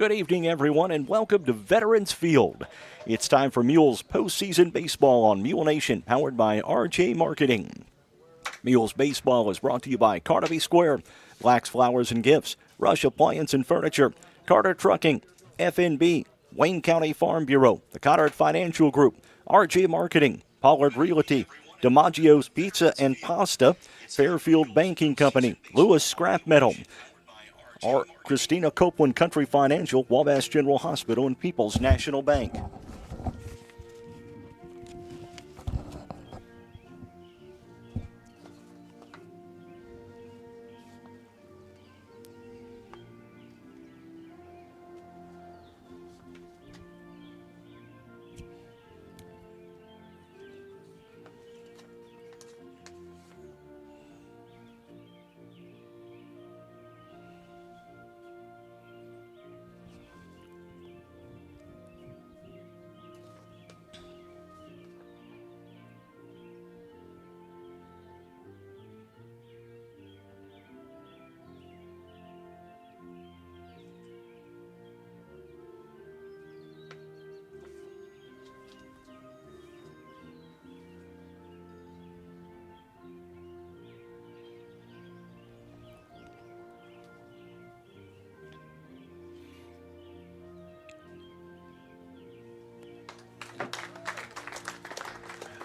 Good evening, everyone, and welcome to Veterans Field. It's time for Mules postseason baseball on MuleNation, powered by RJ Marketing. Mules baseball is brought to you by Carnaby Square, Black's Flowers and Gifts, Rush Appliance and Furniture, Carter Trucking, FNB, Wayne County Farm Bureau, the Cotter Financial Group, RJ Marketing, Pollard Realty, DiMaggio's Pizza and Pasta, Fairfield Banking Company, Lewis Scrap Metal, Christina Copeland Country Financial, Wabash General Hospital, and People's National Bank.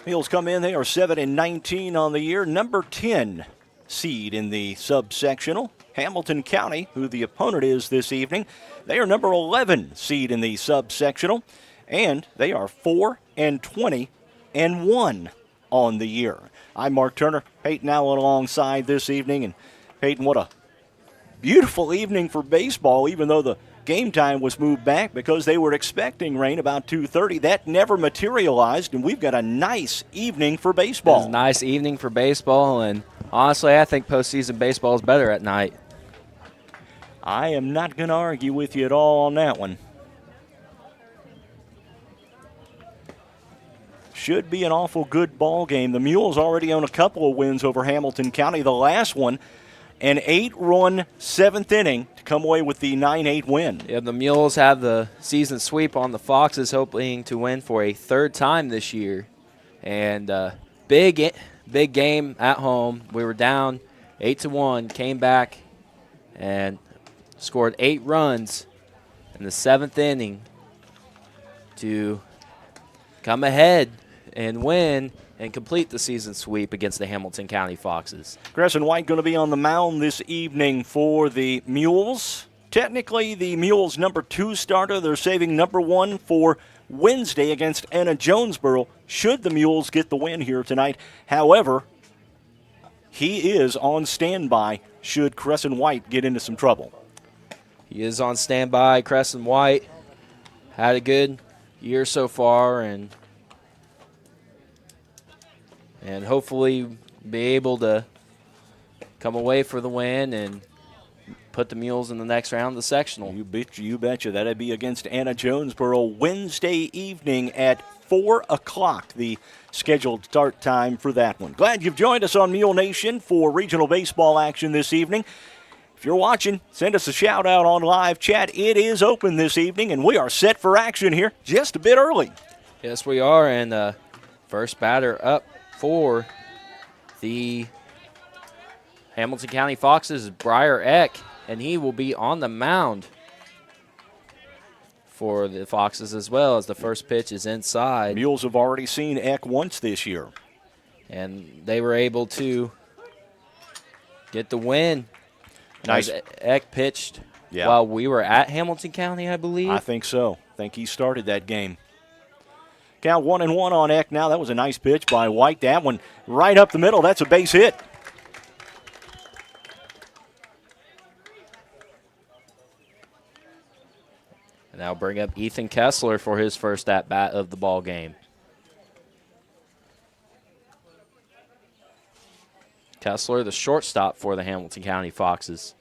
Mules come in. They are 7-19 on the year. Number 10 seed in the subsectional. Hamilton County, who the opponent is this evening, they are number 11 seed in the subsectional, and they are 4-20-1 on the year. I'm Mark Turner, Peyton Allen alongside this evening, and Peyton, what a beautiful evening for baseball, even though the game time was moved back because they were expecting rain about 2:30. That never materialized, and we've got a nice evening for baseball. It was a nice evening for baseball, and honestly, I think postseason baseball is better at night. I am not going to argue with you at all on that one. Should be an awful good ball game. The Mules already own a couple of wins over Hamilton County. The last one, an 8-run seventh inning to come away with the 9-8 win. Yeah, the Mules have the season sweep on the Foxes, hoping to win for a third time this year. And big game at home. We were down 8-1, came back and scored 8 runs in the seventh inning to come ahead and win and complete the season sweep against the Hamilton County Foxes. Crescent White going to be on the mound this evening for the Mules. Technically, the Mules' number 2 starter. They're saving number 1 for Wednesday against Anna Jonesboro, should the Mules get the win here tonight. However, he is on standby should Crescent White get into some trouble. He is on standby. Crescent White had a good year so far, and hopefully be able to come away for the win and put the Mules in the next round of the sectional. You betcha. That'd be against Anna Jonesboro Wednesday evening at 4 o'clock, the scheduled start time for that one. Glad you've joined us on MuleNation for regional baseball action this evening. If you're watching, send us a shout-out on live chat. It is open this evening, and we are set for action here just a bit early. Yes, we are, and first batter up for the Hamilton County Foxes is Briar Eck, and he will be on the mound for the Foxes as well, as the first pitch is inside. Mules have already seen Eck once this year. And they were able to get the win. Nice. Eck pitched while we were at Hamilton County, I believe. I think so. I think he started that game. Count 1-1 on Eck now. That was a nice pitch by White. That one right up the middle. That's a base hit. And now bring up Ethan Kessler for his first at-bat of the ball game. Kessler, the shortstop for the Hamilton County Foxes.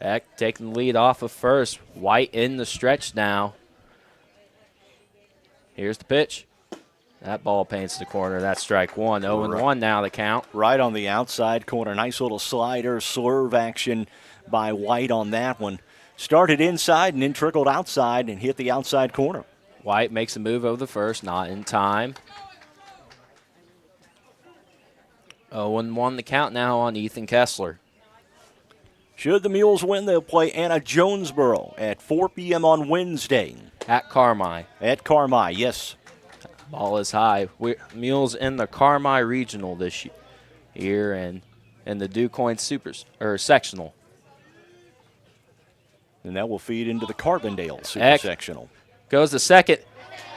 Eck taking the lead off of first. White in the stretch now. Here's the pitch. That ball paints the corner. That's strike one. 0-1 now the count. Right on the outside corner. Nice little slider, slurve action by White on that one. started inside and then trickled outside and hit the outside corner. White makes a move over the first, not in time. 0-1 the count now on Ethan Kessler. Should the Mules win, they'll play Anna Jonesboro at 4 p.m. on Wednesday. At Carmi. At Carmi, yes. Ball is high. Mules in the Carmi Regional this year and in the DuQuoin Sectional. And that will feed into the Carbondale Super Sectional. Goes to second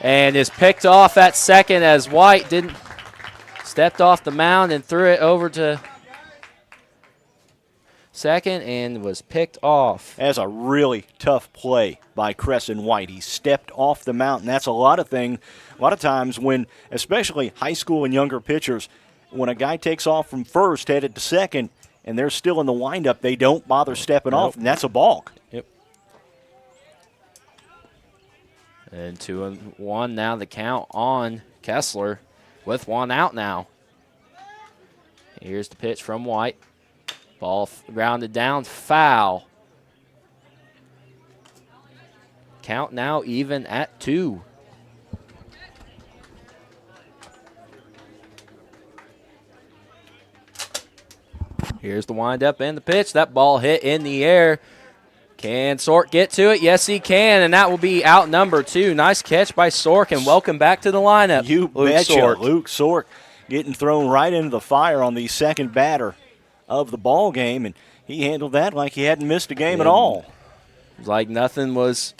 and is picked off at second as White stepped off the mound and threw it over to second and was picked off. That's a really tough play by Crescent White. He stepped off the mound, and that's a lot of times when, especially high school and younger pitchers, when a guy takes off from first headed to second and they're still in the windup, they don't bother stepping off, and that's a balk. Yep. And 2-1 now the count on Kessler with one out now. Here's the pitch from White. Ball grounded down, foul. Count now even at 2. Here's the windup and the pitch. That ball hit in the air. Can Sork get to it? Yes, he can, and that will be out number 2. Nice catch by Sork, and welcome back to the lineup. You betcha. Luke Sork getting thrown right into the fire on the second batter of the ball game, and he handled that like he hadn't missed a game at all. Like nothing was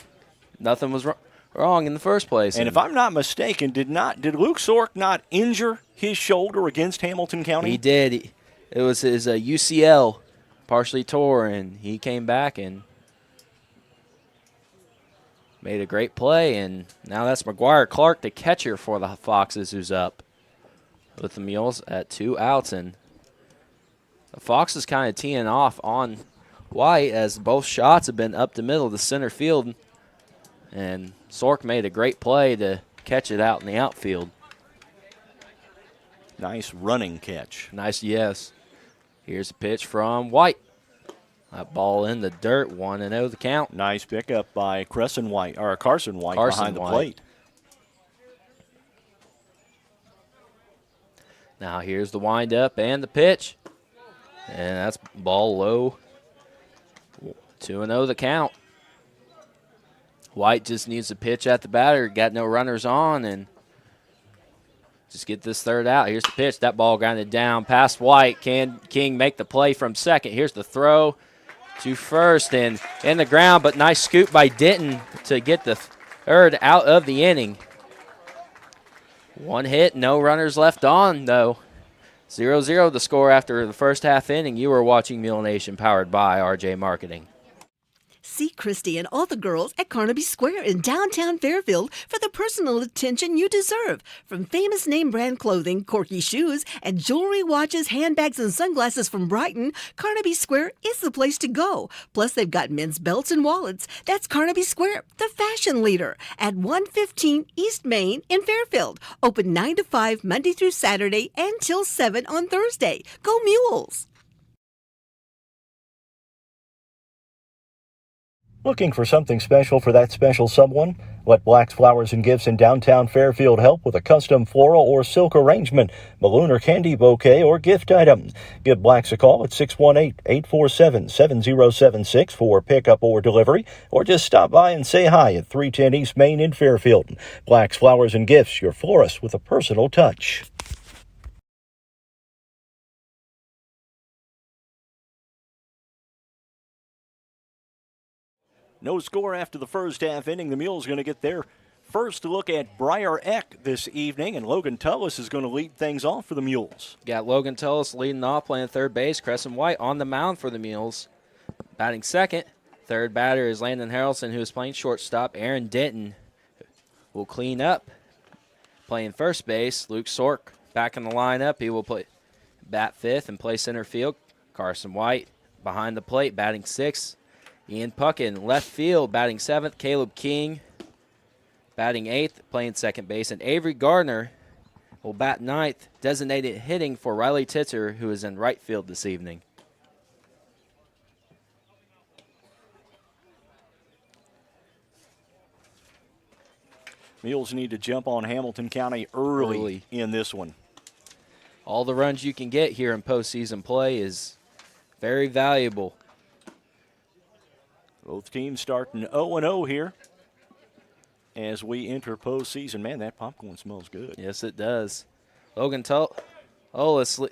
wrong in the first place. And if I'm not mistaken, did Luke Sork not injure his shoulder against Hamilton County? He did. It was his UCL partially tore, and he came back and made a great play. And now that's McGuire Clark, the catcher for the Foxes, who's up with the Mules at 2 outs. And the Foxes kind of teeing off on White as both shots have been up the middle of the center field. And Sork made a great play to catch it out in the outfield. Nice running catch. Nice, yes. Here's a pitch from White. That ball in the dirt, 1-0 the count. Nice pickup by Carson White behind the plate. Now here's the windup and the pitch. And that's ball low. 2-0 the count. White just needs to pitch at the batter. Got no runners on and just get this third out. Here's the pitch. That ball grounded down past White. Can King make the play from second? Here's the throw to first and in the ground, but nice scoop by Denton to get the third out of the inning. One hit, no runners left on, though. 0-0 the score after the first half inning. You were watching MuleNation, powered by RJ Marketing. See Christy and all the girls at Carnaby Square in downtown Fairfield for the personal attention you deserve. From famous name brand clothing, quirky shoes, and jewelry, watches, handbags, and sunglasses from Brighton, Carnaby Square is the place to go. Plus, they've got men's belts and wallets. That's Carnaby Square, the fashion leader, at 115 East Main in Fairfield. Open 9 to 5 Monday through Saturday and till 7 on Thursday. Go Mules! Looking for something special for that special someone? Let Black's Flowers and Gifts in downtown Fairfield help with a custom floral or silk arrangement, balloon or candy bouquet, or gift item. Give Black's a call at 618-847-7076 for pickup or delivery, or just stop by and say hi at 310 East Main in Fairfield. Black's Flowers and Gifts, your florist with a personal touch. No score after the first half inning. The Mules going to get their first look at Briar Eck this evening, and Logan Tullis is going to lead things off for the Mules. Got Logan Tullis leading off, playing third base. Crescent White on the mound for the Mules. Batting second, third batter is Landon Harrelson, who is playing shortstop. Aaron Denton will clean up. Playing first base, Luke Sork back in the lineup. He will bat fifth and play center field. Carson White behind the plate, batting sixth. Ian Puckett, left field, batting seventh. Caleb King, batting eighth, playing second base. And Avery Gardner will bat ninth, designated hitting for Riley Titzer, who is in right field this evening. Mules need to jump on Hamilton County early in this one. All the runs you can get here in postseason play is very valuable. Both teams starting 0-0 here as we enter postseason. Man, that popcorn smells good. Yes, it does. Logan Olis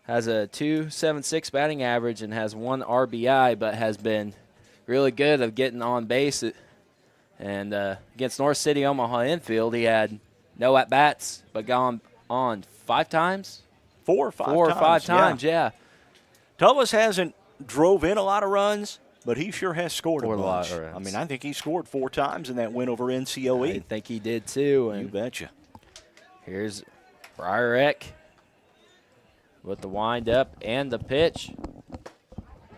has a .276 batting average and has 1 RBI, but has been really good of getting on base. And against North City Omaha infield, he had no at-bats, but got on 5 times? 4 or 5 4 or 5 times, yeah. Tullis hasn't drove in a lot of runs, but he sure has scored a bunch. Lot of runs. I mean, I think he scored 4 times in that win over NCOE. I think he did too. And you betcha. Here's Briar Eck with the wind-up and the pitch.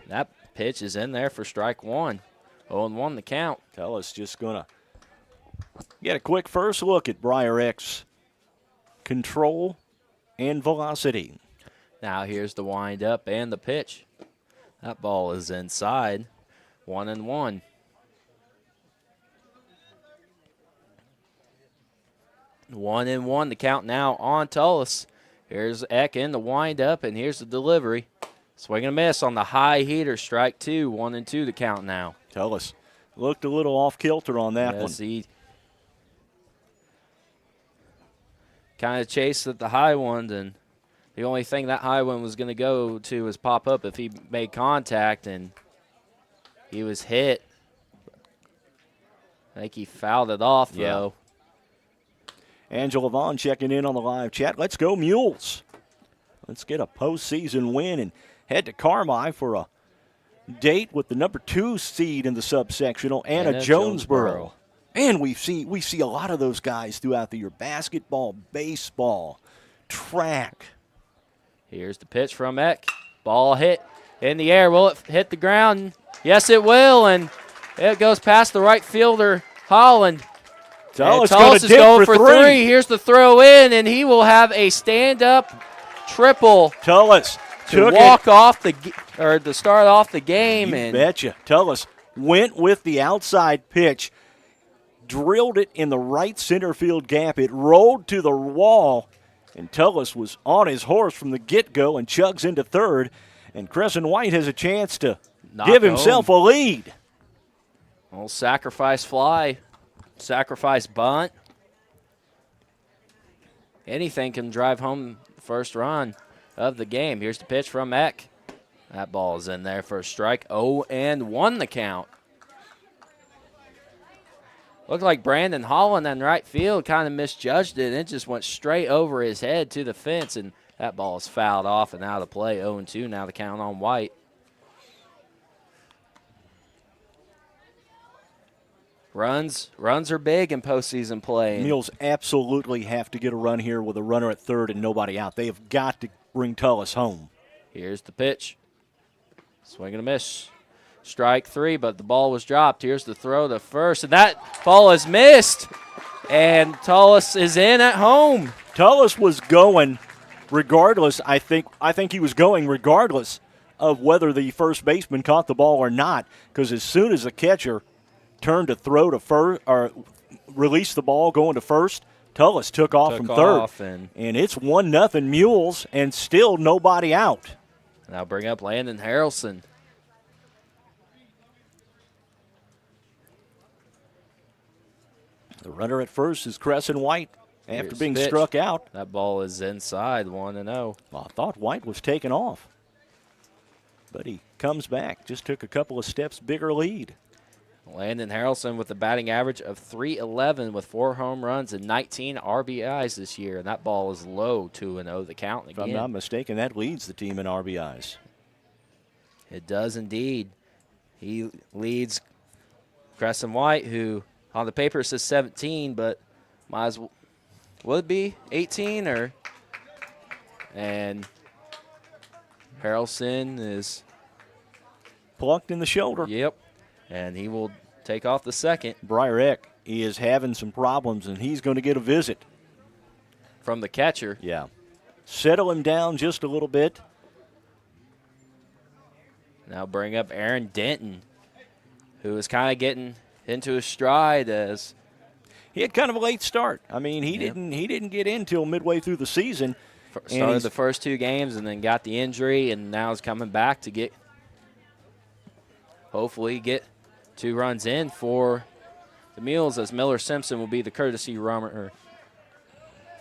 That pitch is in there for strike 1. 0-1 the count. Tullis just going to get a quick first look at Briar Eck's control and velocity. Now here's the wind-up and the pitch. That ball is inside. 1-1. One and one, the count now on Tullis. Here's Eck in the wind-up, and here's the delivery. Swing and a miss on the high heater, strike 2. 1-2, the count now. Tullis looked a little off-kilter on that one. Yes, he kind of chased at the high one, and the only thing that high one was going to go to was pop up if he made contact, and he was hit. I think he fouled it off, though. Angela Vaughn checking in on the live chat. Let's go Mules. Let's get a postseason win and head to Carmi for a date with the number 2 seed in the subsectional, Anna Jonesboro. And we see a lot of those guys throughout the year. Basketball, baseball, track. Here's the pitch from Eck. Ball hit in the air. Will it hit the ground? Yes, it will, and it goes past the right fielder, Holland. Tullis is going for 3. Here's the throw in, and he will have a stand-up triple. Tullis to walk off to start off the game. You betcha. Tullis went with the outside pitch, drilled it in the right center field gap. It rolled to the wall, and Tullis was on his horse from the get-go and chugs into third. And Crescent White has a chance to give himself a lead. Old sacrifice fly. Sacrifice bunt. Anything can drive home the first run of the game. Here's the pitch from Eck. That ball is in there for a strike. 0-1 the count. Looked like Brandon Holland in right field kind of misjudged it. It just went straight over his head to the fence, and that ball is fouled off and out of play. 0-2 now the count on White. Runs are big in postseason play. Mules absolutely have to get a run here with a runner at third and nobody out. They have got to bring Tullis home. Here's the pitch. Swing and a miss. Strike 3, but the ball was dropped. Here's the throw to first, and that ball is missed. And Tullis is in at home. Tullis was going regardless. I think he was going regardless of whether the first baseman caught the ball or not, because as soon as the catcher turned to throw to first or release the ball going to first, Tullis took off from third. And it's 1-0 Mules and still nobody out. Now bring up Landon Harrelson. The runner at first is Crescent White after being struck out. That ball is inside, 1-0. Well, I thought White was taken off, but he comes back. Just took a couple of steps bigger lead. Landon Harrelson with a batting average of .311 with 4 home runs and 19 RBIs this year. And that ball is low, 2-0 the count again. If I'm not mistaken, that leads the team in RBIs. It does indeed. He leads Crescent White, who on the paper says 17, but might as well, would it be 18 or? And Harrelson is plucked in the shoulder. Yep. And he will take off the second. Briar Eck is having some problems, and he's going to get a visit. From the catcher. Yeah. Settle him down just a little bit. Now bring up Aaron Denton, who is kind of getting into his stride as he had kind of a late start. I mean, he didn't get in till midway through the season. Started the first 2 games and then got the injury, and now is coming back to hopefully get 2 runs in for the Mules, as Miller Simpson will be the courtesy runner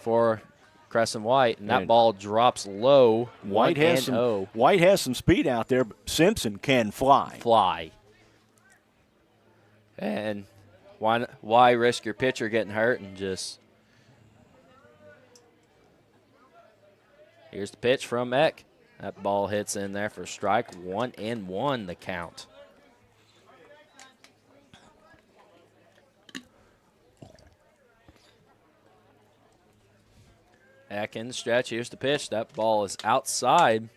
for Crescent White, and that ball drops low. White has some speed out there, but Simpson can fly. And why risk your pitcher getting hurt and just – here's the pitch from Eck. That ball hits in there for strike. 1-1 the count. Eck in the stretch. Here's the pitch. That ball is outside.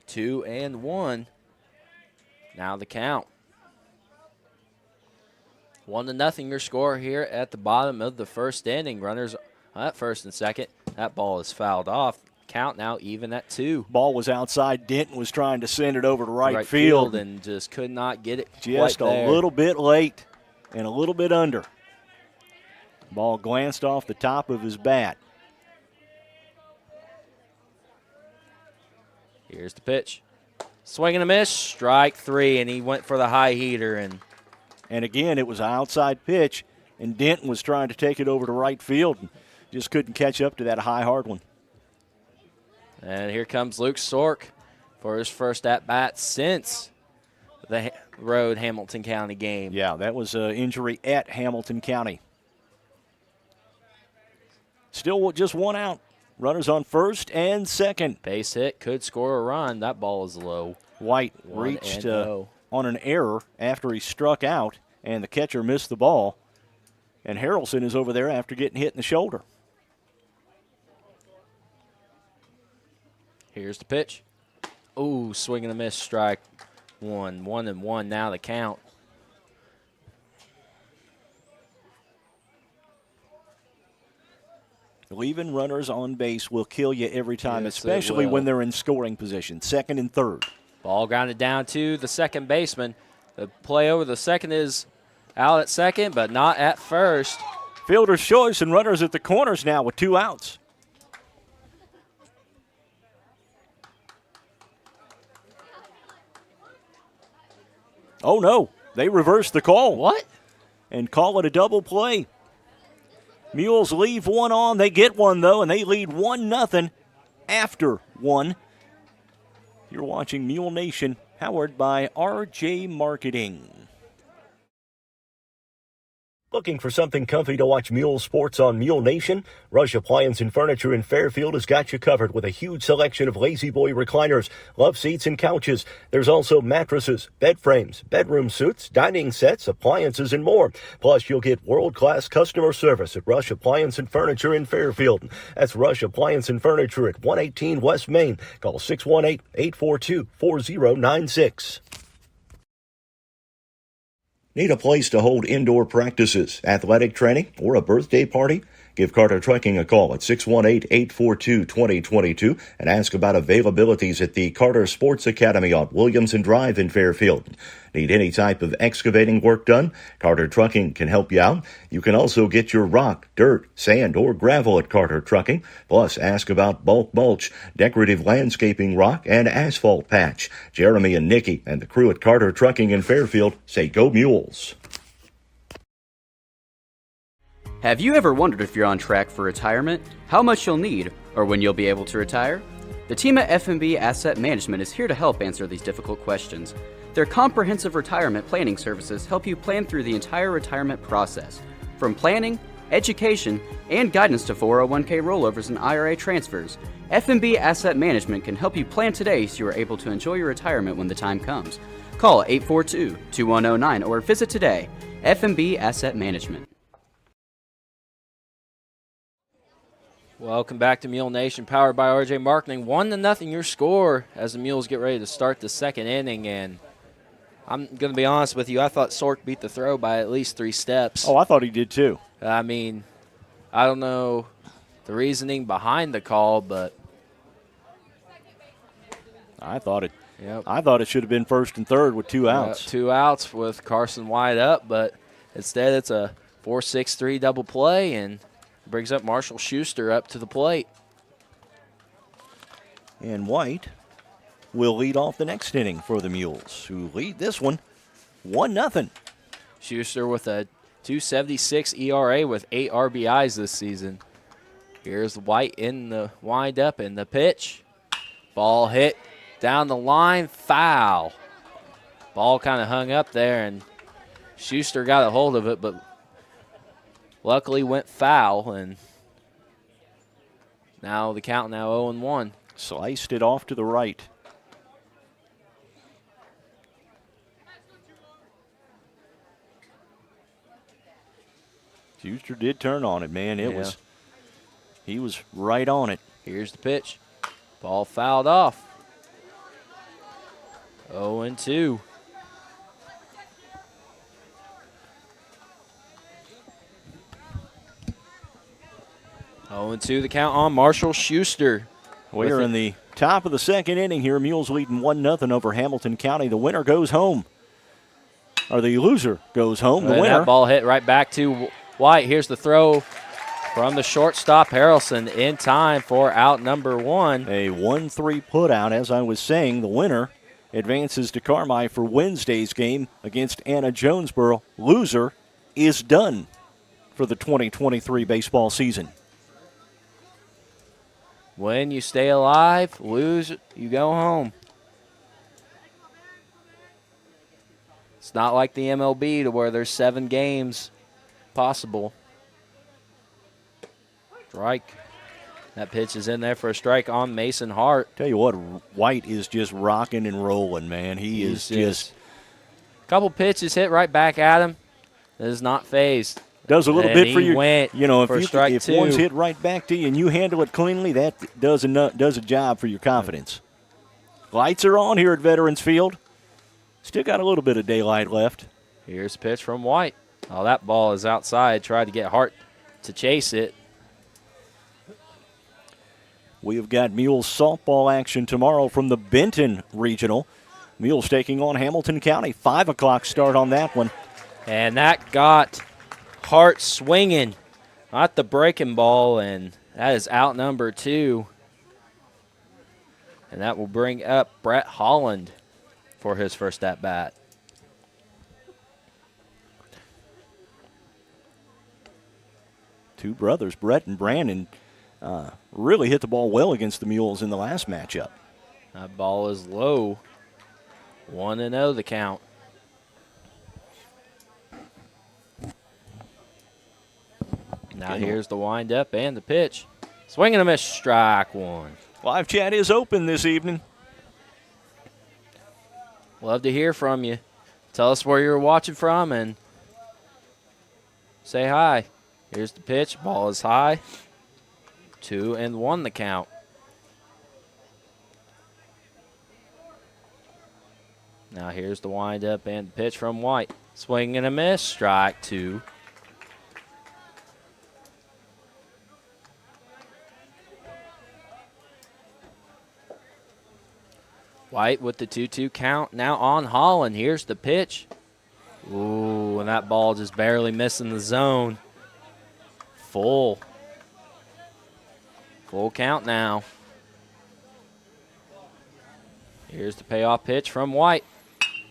2-1. Now the count. 1-0 your score here at the bottom of the first inning. Runners at first and second. That ball is fouled off. Count now even at 2. Ball was outside. Denton was trying to send it over to right field and just could not get it just quite there. A little bit late and a little bit under. Ball glanced off the top of his bat. Here's the pitch. Swing and a miss, strike 3, and he went for the high heater. And again, it was an outside pitch, and Denton was trying to take it over to right field and just couldn't catch up to that high, hard one. And here comes Luke Sork for his first at-bat since the road Hamilton County game. Yeah, that was an injury at Hamilton County. Still just 1 out. Runners on first and second. Base hit, could score a run. That ball is low. White reached on an error after he struck out, and the catcher missed the ball. And Harrelson is over there after getting hit in the shoulder. Here's the pitch. Ooh, swing and a miss, strike 1. 1-1 now the count. Leaving runners on base will kill you every time, Yes, especially when they're in scoring position, second and third. Ball grounded down to the second baseman. The play over the second is out at second, but not at first. Fielder's choice and runners at the corners now with 2 outs. Oh, no. They reversed the call. What? And call it a double play. Mules leave 1 on. They get 1, though, and they lead 1-0 after 1. You're watching Mule Nation, powered by RJ Marketing. Looking for something comfy to watch Mule Sports on Mule Nation? Rush Appliance and Furniture in Fairfield has got you covered with a huge selection of Lazy Boy recliners, love seats, and couches. There's also mattresses, bed frames, bedroom suites, dining sets, appliances, and more. Plus, you'll get world-class customer service at Rush Appliance and Furniture in Fairfield. That's Rush Appliance and Furniture at 118 West Main. Call 618-842-4096. Need a place to hold indoor practices, athletic training, or a birthday party? Give Carter Trucking a call at 618-842-2022 and ask about availabilities at the Carter Sports Academy on Williamson Drive in Fairfield. Need any type of excavating work done? Carter Trucking can help you out. You can also get your rock, dirt, sand, or gravel at Carter Trucking. Plus, ask about bulk mulch, decorative landscaping rock, and asphalt patch. Jeremy and Nikki and the crew at Carter Trucking in Fairfield say go Mules. Have you ever wondered if you're on track for retirement, how much you'll need, or when you'll be able to retire? The team at F&B Asset Management is here to help answer these difficult questions. Their comprehensive retirement planning services help you plan through the entire retirement process, from planning, education, and guidance to 401k rollovers and IRA transfers. F&B Asset Management can help you plan today so you are able to enjoy your retirement when the time comes. Call 842-2109 or visit today. F&B Asset Management. Welcome back to Mule Nation, powered by RJ Marketing. 1-0 your score as the Mules get ready to start the second inning. And I'm going to be honest with you, I thought Sork beat the throw by at least 3 steps. Oh, I thought he did too. I mean, I don't know the reasoning behind the call, but I thought it should have been first and third with 2 outs. 2 outs with Carson White up, but instead it's a 4-6-3 double play and brings up Marshall Schuster up to the plate. And White will lead off the next inning for the Mules, who lead this one 1-0. Schuster with a .276 ERA with 8 RBIs this season. Here's White in the windup and the pitch. Ball hit down the line, foul. Ball kind of hung up there, and Schuster got a hold of it, but luckily went foul, and now the count now 0-1. Sliced it off to the right. Schuster did turn on it, man. He was right on it. Here's the pitch. Ball fouled off. 0-2. Oh, and 2 the count on Marshall Schuster. We're in the top of the second inning here. Mules leading 1-0 over Hamilton County. The winner goes home. Or the loser goes home. The winner. That ball hit right back to White. Here's the throw from the shortstop, Harrelson, in time for out number 1. A 1-3 putout, as I was saying. The winner advances to Carmi for Wednesday's game against Anna Jonesboro. Loser is done for the 2023 baseball season. Win, you stay alive. Lose, you go home. It's not like the MLB to where there's 7 games possible. Strike. That pitch is in there for a strike on Mason Hart. Tell you what, White is just rocking and rolling, man. He is just... Couple pitches hit right back at him. Is not phased. Does a little bit for you. You know, if one's hit right back to you and you handle it cleanly, that does a job for your confidence. Lights are on here at Veterans Field. Still got a little bit of daylight left. Here's a pitch from White. Oh, that ball is outside. Tried to get Hart to chase it. We have got Mules softball action tomorrow from the Benton Regional. Mules taking on Hamilton County. 5 o'clock start on that one. And that got Hart swinging, not the breaking ball, and that is out number 2. And that will bring up Brett Holland for his first at-bat. Two brothers, Brett and Brandon, really hit the ball well against the Mules in the last matchup. That ball is low. 1-0 the count. Now here's the windup and the pitch. Swing and a miss, strike 1. Live chat is open this evening. Love to hear from you. Tell us where you're watching from and say hi. Here's the pitch. Ball is high. 2-1 the count. Now here's the windup and the pitch from White. Swing and a miss, strike 2. White with the 2-2 count now on Holland. Here's the pitch. Ooh, and that ball just barely missing the zone. Full count now. Here's the payoff pitch from White.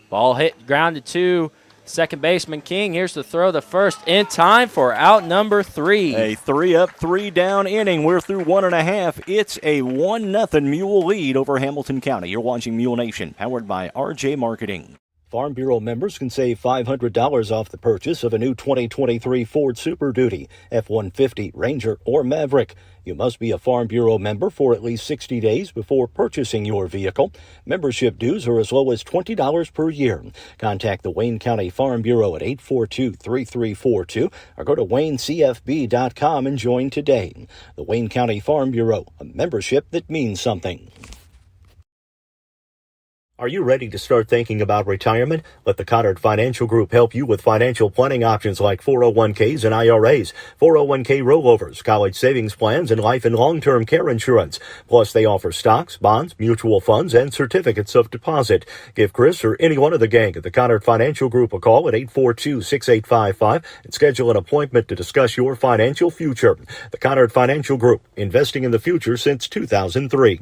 Ball hit, grounded to second baseman King. Here's the throw to first in time for out number 3. A 3-up, 3-down inning. We're through 1.5. It's a 1-0 Mule lead over Hamilton County. You're watching Mule Nation, powered by RJ Marketing. Farm Bureau members can save $500 off the purchase of a new 2023 Ford Super Duty, F-150, Ranger, or Maverick. You must be a Farm Bureau member for at least 60 days before purchasing your vehicle. Membership dues are as low as $20 per year. Contact the Wayne County Farm Bureau at 842-3342 or go to WayneCFB.com and join today. The Wayne County Farm Bureau, a membership that means something. Are you ready to start thinking about retirement? Let the Connard Financial Group help you with financial planning options like 401ks and IRAs, 401k rollovers, college savings plans, and life and long-term care insurance. Plus, they offer stocks, bonds, mutual funds, and certificates of deposit. Give Chris or any one of the gang at the Connard Financial Group a call at 842-6855 and schedule an appointment to discuss your financial future. The Connard Financial Group, investing in the future since 2003.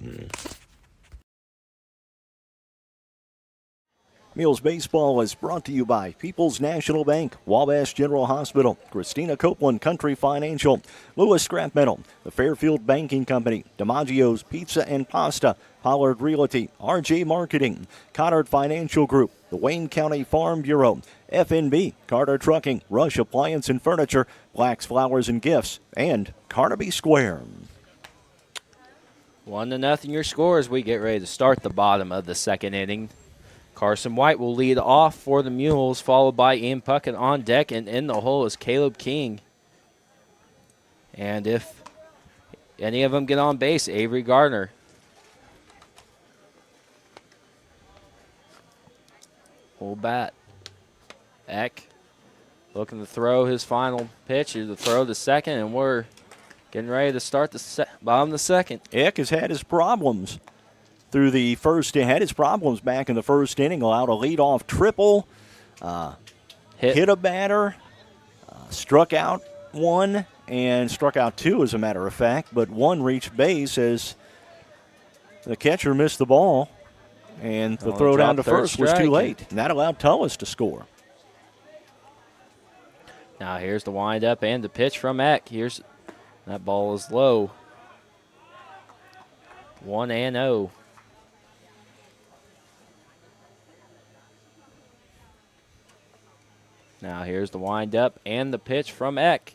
Mules Baseball is brought to you by People's National Bank, Wabash General Hospital, Christina Copeland Country Financial, Lewis Scrap Metal, the Fairfield Banking Company, DiMaggio's Pizza and Pasta, Pollard Realty, RJ Marketing, Connard Financial Group, the Wayne County Farm Bureau, FNB, Carter Trucking, Rush Appliance and Furniture, Black's Flowers and Gifts, and Carnaby Square. 1-0 your score as we get ready to start the bottom of the second inning. Carson White will lead off for the Mules, followed by Ian Puckett on deck, and in the hole is Caleb King. And if any of them get on base, Avery Gardner. Full bat. Eck looking to throw his final pitch, to throw the second, and we're getting ready to start the bottom of the second. Eck has had his problems through the first. He had his problems back in the first inning, allowed a leadoff triple, hit a batter, struck out one, and struck out two, as a matter of fact, but one reached base as the catcher missed the ball, and the throw down to first was too late, and that allowed Tullis to score. Now here's the windup and the pitch from Eck. That ball is low. 1-0. Now here's the windup and the pitch from Eck.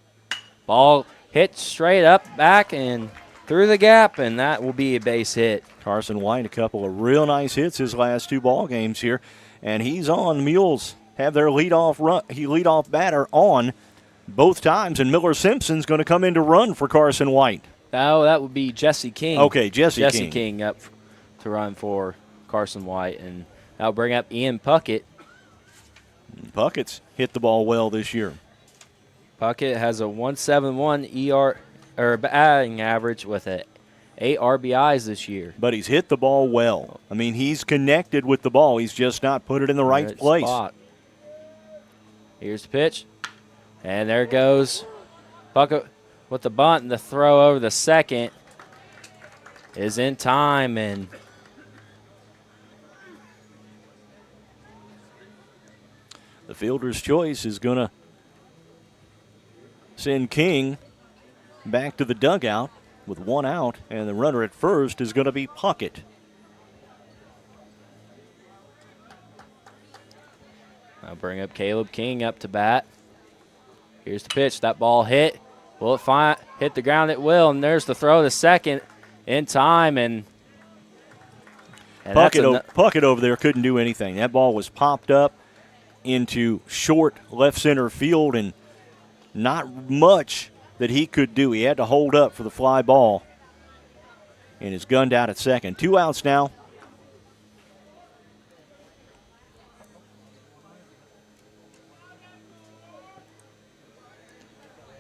Ball hit straight up, back, and through the gap, and that will be a base hit. Carson White, a couple of real nice hits his last two ball games here, and he's on. Mules have their leadoff batter on both times, and Miller Simpson's going to come in to run for Carson White. Oh, that would be Jesse King. Okay, Jesse King up to run for Carson White, and that'll bring up Ian Puckett. Puckett's hit the ball well this year. Puckett has a 1.71 batting average with 8 RBIs this year. But he's hit the ball well. I mean, he's connected with the ball. He's just not put it in the right place. Spot. Here's the pitch. And there goes Puckett with the bunt, and the throw over the second is in time, and the fielder's choice is going to send King back to the dugout with one out, and the runner at first is going to be Puckett. I'll bring up Caleb King up to bat. Here's the pitch. That ball hit. Will it hit the ground? It will, and there's the throw to second in time, and Puckett over there couldn't do anything. That ball was popped up into short left center field, and not much that he could do. He had to hold up for the fly ball, and is gunned out at second. 2 outs now.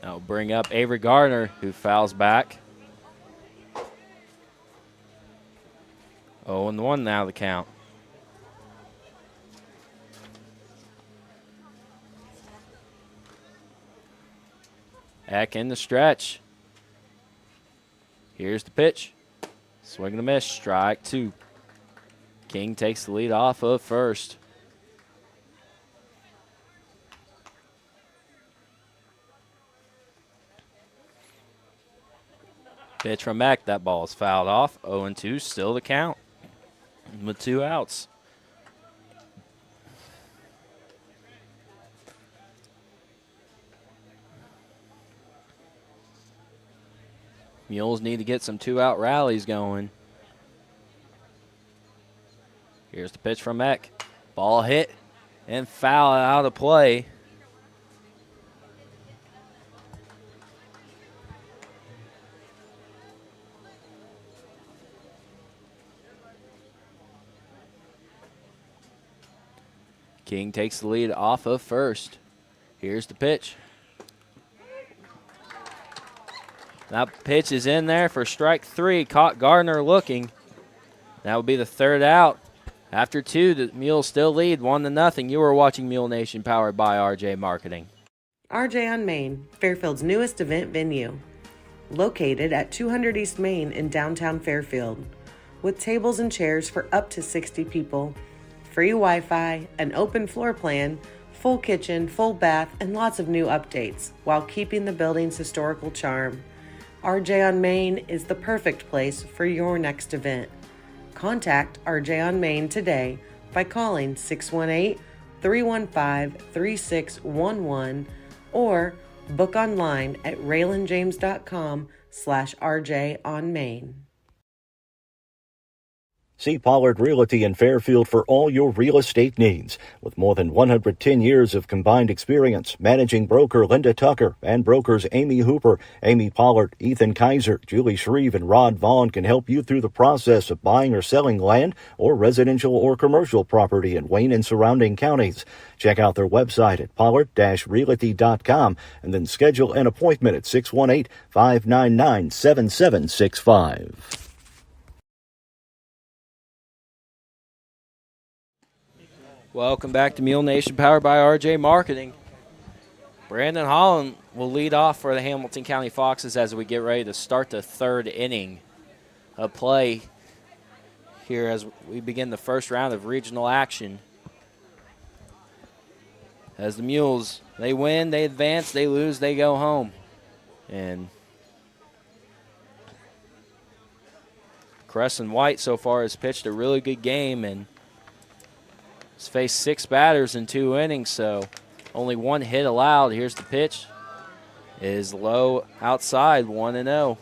That'll bring up Avery Gardner, who fouls back. 0-1 now the count. Eck in the stretch. Here's the pitch. Swing and a miss. Strike two. King takes the lead off of first. Pitch from Eck. That ball is fouled off. 0-2. Still the count with 2 outs. Mules need to get some 2-out rallies going. Here's the pitch from Eck. Ball hit and foul out of play. King takes the lead off of first. Here's the pitch. That pitch is in there for strike 3. Caught Gardner looking. That would be the third out. After 2, the Mules still lead 1-0. You are watching Mule Nation, powered by RJ Marketing. RJ on Main, Fairfield's newest event venue. Located at 200 East Main in downtown Fairfield. With tables and chairs for up to 60 people. Free Wi-Fi, an open floor plan, full kitchen, full bath, and lots of new updates, while keeping the building's historical charm. RJ on Main is the perfect place for your next event. Contact RJ on Main today by calling 618-315-3611 or book online at raylanjames.com/RJ on Main. See Pollard Realty in Fairfield for all your real estate needs. With more than 110 years of combined experience, managing broker Linda Tucker and brokers Amy Hooper, Amy Pollard, Ethan Kaiser, Julie Shreve, and Rod Vaughn can help you through the process of buying or selling land or residential or commercial property in Wayne and surrounding counties. Check out their website at pollard-realty.com and then schedule an appointment at 618-599-7765. Welcome back to Mule Nation, powered by RJ Marketing. Brandon Holland will lead off for the Hamilton County Foxes as we get ready to start the third inning of play here as we begin the first round of regional action. As the Mules, they win, they advance, they lose, they go home. And Crescent White so far has pitched a really good game and has faced 6 batters in 2 innings, so only 1 hit allowed. Here's the pitch. It is low outside, 1-0.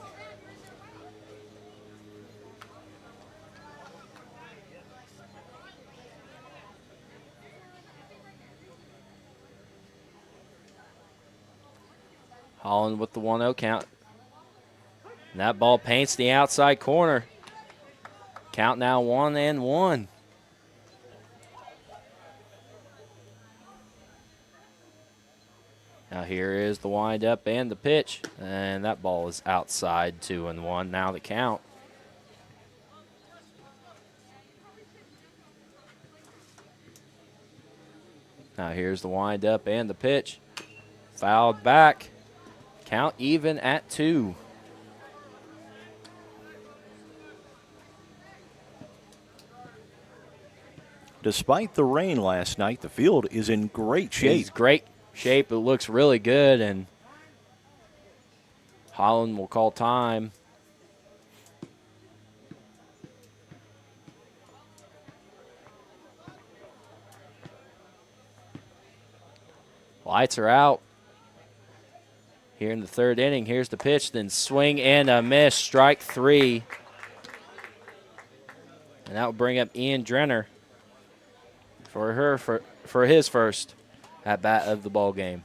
Holland with the 1-0 count. And that ball paints the outside corner. Count now 1-1. Now here is the windup and the pitch, and that ball is outside, 2-1. Now the count. Now here's the windup and the pitch. Fouled back. Count even at 2. Despite the rain last night, the field is in great shape. It's great shape. It looks really good, and Holland will call time. Lights are out. Here in the third inning, here's the pitch, then swing and a miss, strike 3. And that will bring up Ian Drenner for his first at bat of the ball game.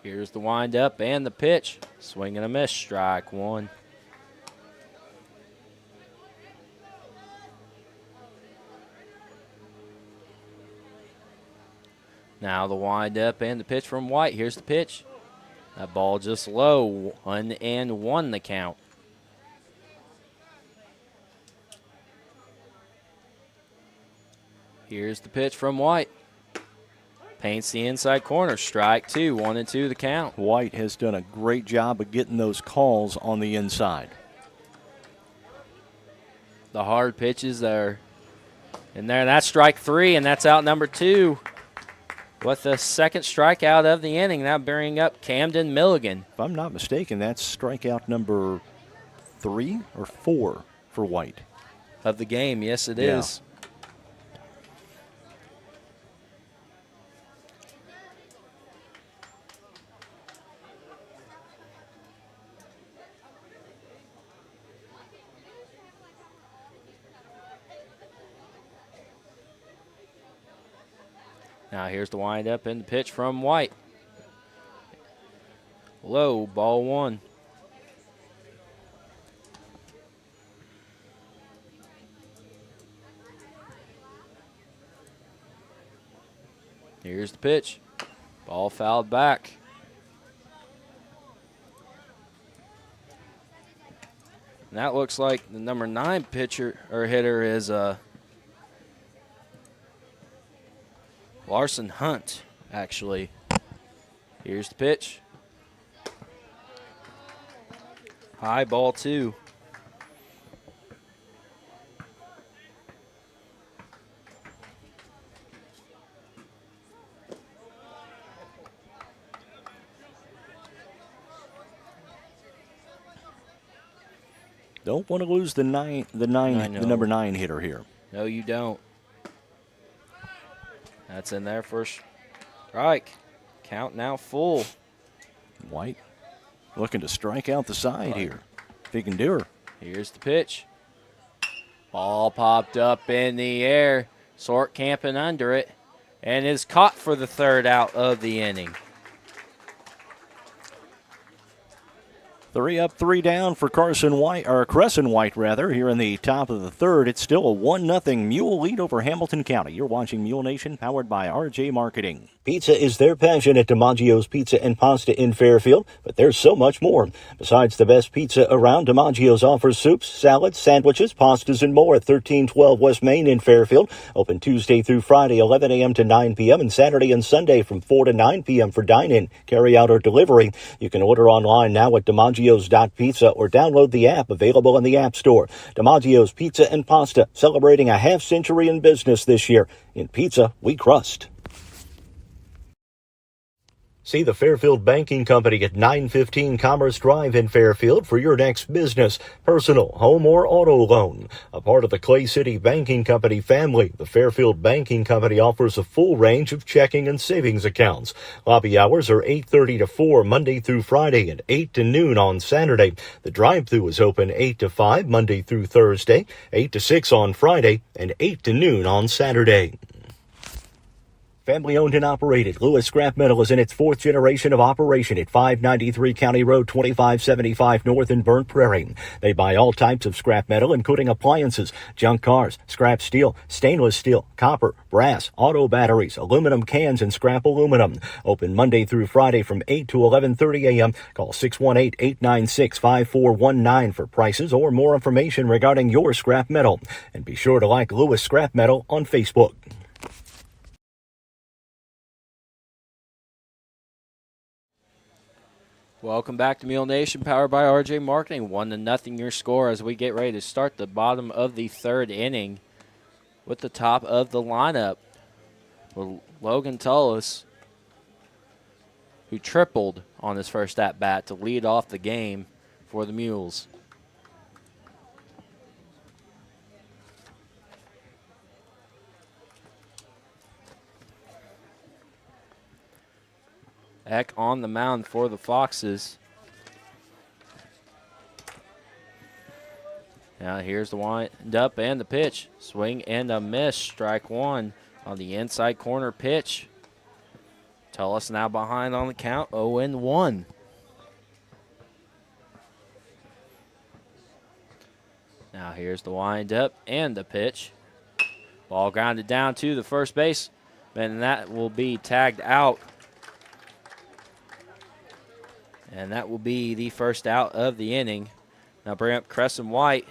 Here's the windup and the pitch. Swing and a miss, strike 1. Now the windup and the pitch from White. Here's the pitch. That ball just low, 1-1 the count. Here's the pitch from White. Paints the inside corner, strike 2, 1-2 the count. White has done a great job of getting those calls on the inside. The hard pitches are in there. That's strike 3, and that's out number 2. With the second strikeout of the inning, now bringing up Camden Milligan. If I'm not mistaken, that's strikeout number 3 or 4 for White. Of the game, yes it is. Now here's the windup and the pitch from White. Low, ball 1. Here's the pitch. Ball fouled back. And that looks like the number 9 pitcher or hitter is Larson Hunt, actually. Here's the pitch. High, ball 2. Don't want to lose the number 9 hitter here. No, you don't. That's in there for a strike. Count now full. White looking to strike out the side here. If he can do her. Here's the pitch. Ball popped up in the air. Sort camping under it. And is caught for the 3rd out of the inning. 3 up, 3 down for Crescent White here in the top of the 3rd. It's still a 1-0 Mule lead over Hamilton County. You're watching MuleNation, powered by RJ Marketing. Pizza is their passion at DiMaggio's Pizza and Pasta in Fairfield, but there's so much more. Besides the best pizza around, DiMaggio's offers soups, salads, sandwiches, pastas, and more at 1312 West Main in Fairfield. Open Tuesday through Friday, 11 a.m. to 9 p.m., and Saturday and Sunday from 4 to 9 p.m. for dine-in, carry-out, or delivery. You can order online now at DiMaggio's.pizza or download the app available in the App Store. DiMaggio's Pizza and Pasta, celebrating a half-century in business this year. In pizza, we crust. See the Fairfield Banking Company at 915 Commerce Drive in Fairfield for your next business, personal, home, or auto loan. A part of the Clay City Banking Company family, the Fairfield Banking Company offers a full range of checking and savings accounts. Lobby hours are 8:30 to 4 Monday through Friday and 8 to noon on Saturday. The drive-thru is open 8 to 5 Monday through Thursday, 8 to 6 on Friday, and 8 to noon on Saturday. Family owned and operated, Lewis Scrap Metal is in its 4th generation of operation at 593 County Road 2575 North in Burnt Prairie. They buy all types of scrap metal, including appliances, junk cars, scrap steel, stainless steel, copper, brass, auto batteries, aluminum cans, and scrap aluminum. Open Monday through Friday from 8 to 11:30 a.m. Call 618-896-5419 for prices or more information regarding your scrap metal. And be sure to like Lewis Scrap Metal on Facebook. Welcome back to MuleNation, powered by RJ Marketing. 1-0 your score as we get ready to start the bottom of the 3rd inning with the top of the lineup. With Logan Tullis, who tripled on his first at-bat to lead off the game for the Mules. Eck on the mound for the Foxes. Now here's the wind up and the pitch. Swing and a miss. Strike 1 on the inside corner pitch. Tullis now behind on the count, 0-1. Now here's the wind up and the pitch. Ball grounded down to the first base, and that will be tagged out. And that will be the first out of the inning. Now bring up Crescent White,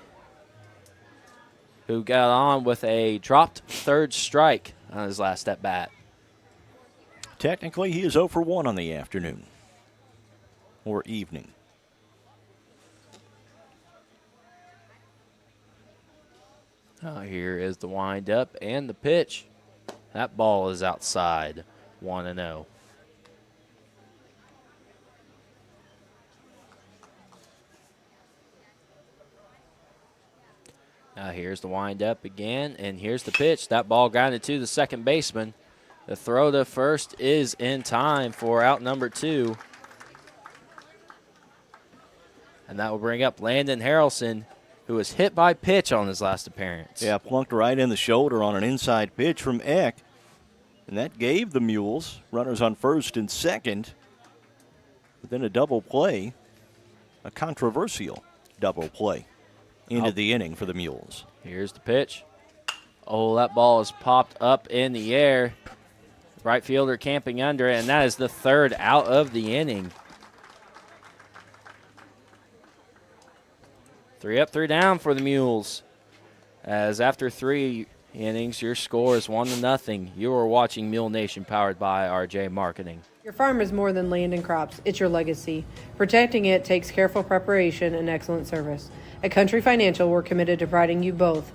who got on with a dropped 3rd strike on his last at bat. Technically, he is 0 for 1 on the afternoon or evening. Here is the wind-up and the pitch. That ball is outside, 1-0. Now here's the wind-up again, and here's the pitch. That ball grounded to the second baseman. The throw to first is in time for out number 2. And that will bring up Landon Harrelson, who was hit by pitch on his last appearance. Yeah, plunked right in the shoulder on an inside pitch from Eck. And that gave the Mules runners on first and second. But then a double play, a controversial double play into the inning for the Mules. Here's the pitch. Oh, that ball is popped up in the air. Right fielder camping under it, and that is the third out of the inning. 3 up, 3 down for the Mules. As after 3 innings, your score is 1-0. You are watching Mule Nation, powered by RJ Marketing. Your farm is more than land and crops. It's your legacy. Protecting it takes careful preparation and excellent service. At Country Financial, we're committed to providing you both.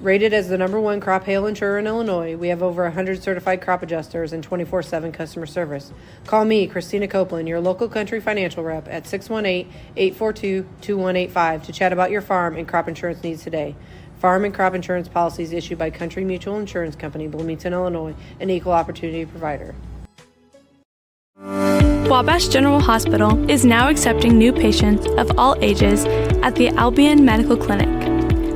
Rated as the #1 crop hail insurer in Illinois, we have over 100 certified crop adjusters and 24/7 customer service. Call me, Christina Copeland, your local Country Financial rep at 618-842-2185 to chat about your farm and crop insurance needs today. Farm and crop insurance policies issued by Country Mutual Insurance Company, Bloomington, Illinois, an equal opportunity provider. Wabash General Hospital is now accepting new patients of all ages at the Albion Medical Clinic.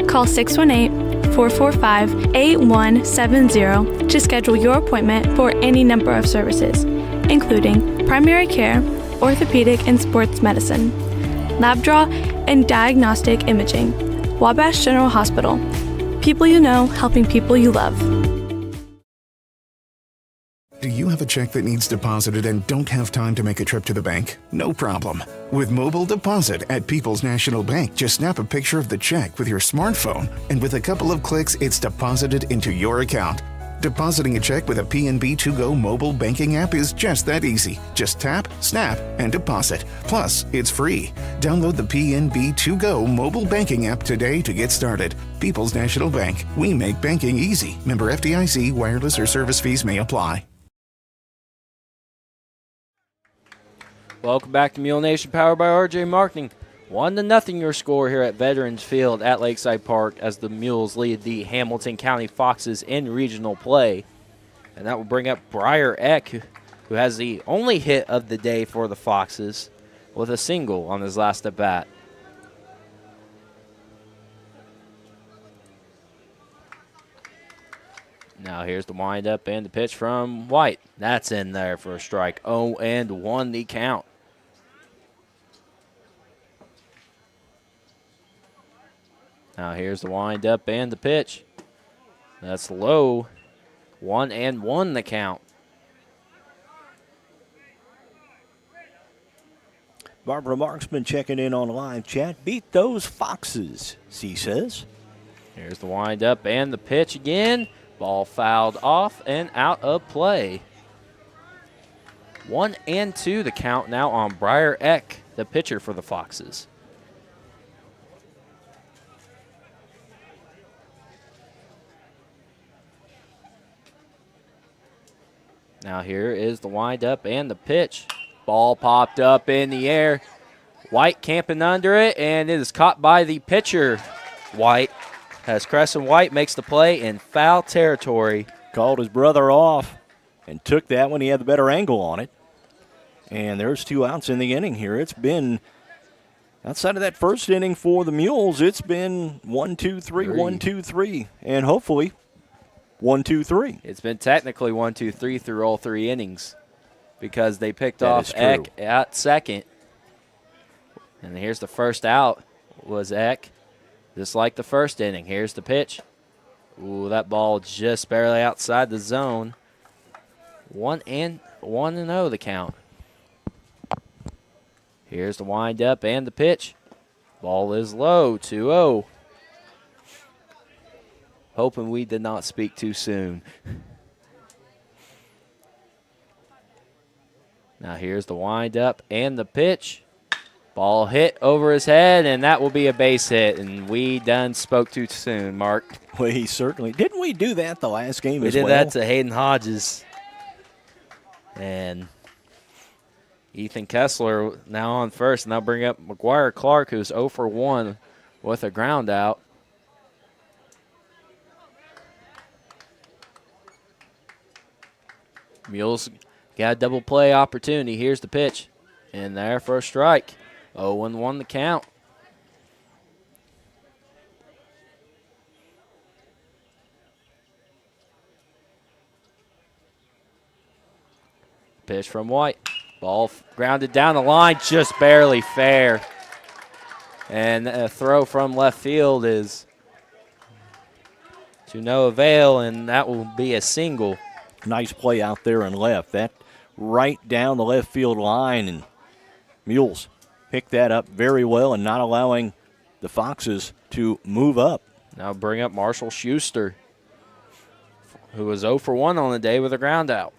Call 618-445-8170 to schedule your appointment for any number of services, including primary care, orthopedic and sports medicine, lab draw, and diagnostic imaging. Wabash General Hospital. People you know, helping people you love. Do you have a check that needs deposited and don't have time to make a trip to the bank? No problem. With Mobile Deposit at People's National Bank, just snap a picture of the check with your smartphone, and with a couple of clicks, it's deposited into your account. Depositing a check with a PNB To-Go mobile banking app is just that easy. Just tap, snap, and deposit. Plus, it's free. Download the PNB To-Go mobile banking app today to get started. People's National Bank. We make banking easy. Member FDIC. Wireless or service fees may apply. Welcome back to Mule Nation, powered by RJ Marketing. 1-0 your score here at Veterans Field at Lakeside Park as the Mules lead the Hamilton County Foxes in regional play. And that will bring up Briar Eck, who has the only hit of the day for the Foxes with a single on his last at bat. Now here's the windup and the pitch from White. That's in there for a strike. 0-1 the count. Now here's the windup and the pitch. That's low. 1-1 the count. Barbara Marksman checking in on live chat. Beat those Foxes, she says. Here's the windup and the pitch again. Ball fouled off and out of play. 1-2 the count now on Briar Eck, the pitcher for the Foxes. Now here is the windup and the pitch. Ball popped up in the air. White camping under it, and it is caught by the pitcher. White, as Crescent White makes the play in foul territory. Called his brother off and took that when he had the better angle on it. And there's 2 outs in the inning here. It's been, outside of that first inning for the Mules, it's been 1-2-3, 1-2-3, and hopefully 1-2-3. It's been technically 1-2-3 through all 3 innings because they picked That off is true. Eck at second. And here's the first out was Eck, just like the first inning. Here's the pitch. Ooh, that ball just barely outside the zone. 1-0 the count. Here's the windup and the pitch. Ball is low, 2-0. Hoping we did not speak too soon. Now here's the windup and the pitch. Ball hit over his head, and that will be a base hit. And we done spoke too soon, Mark. We certainly didn't. We do that the last game as well? We did that to Hayden Hodges. And Ethan Kessler now on first. And I'll bring up McGuire Clark, who's 0 for 1 with a ground out. Mules got a double play opportunity. Here's the pitch. In there for a strike. 0-1 the count. Pitch from White. Ball grounded down the line, just barely fair. And a throw from left field is to no avail, and that will be a single. Nice play out there in left. That right down the left field line, and Mules picked that up very well and not allowing the Foxes to move up. Now bring up Marshall Schuster, who was 0 for 1 on the day with a ground out.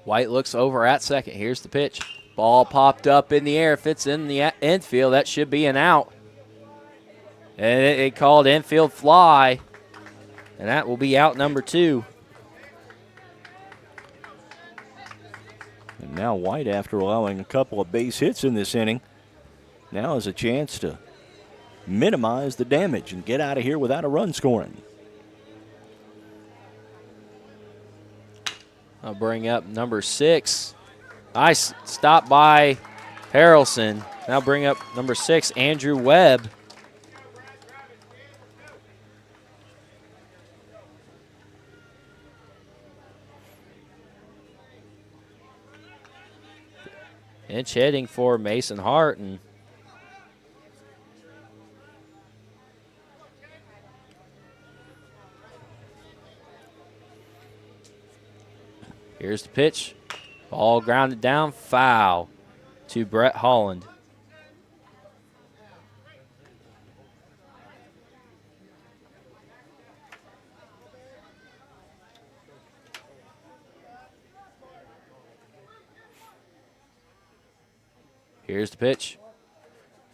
White looks over at second. Here's the pitch. Ball popped up in the air. If it's in the infield, that should be an out. And it called infield fly. And that will be out number 2. And now White, after allowing a couple of base hits in this inning, now has a chance to minimize the damage and get out of here without a run scoring. I'll bring up number 6. Nice stop by Harrelson. Now bring up number 6, Andrew Webb. Pinch hitting for Mason Hart, and here's the pitch. Ball grounded down, foul to Brett Holland. Here's the pitch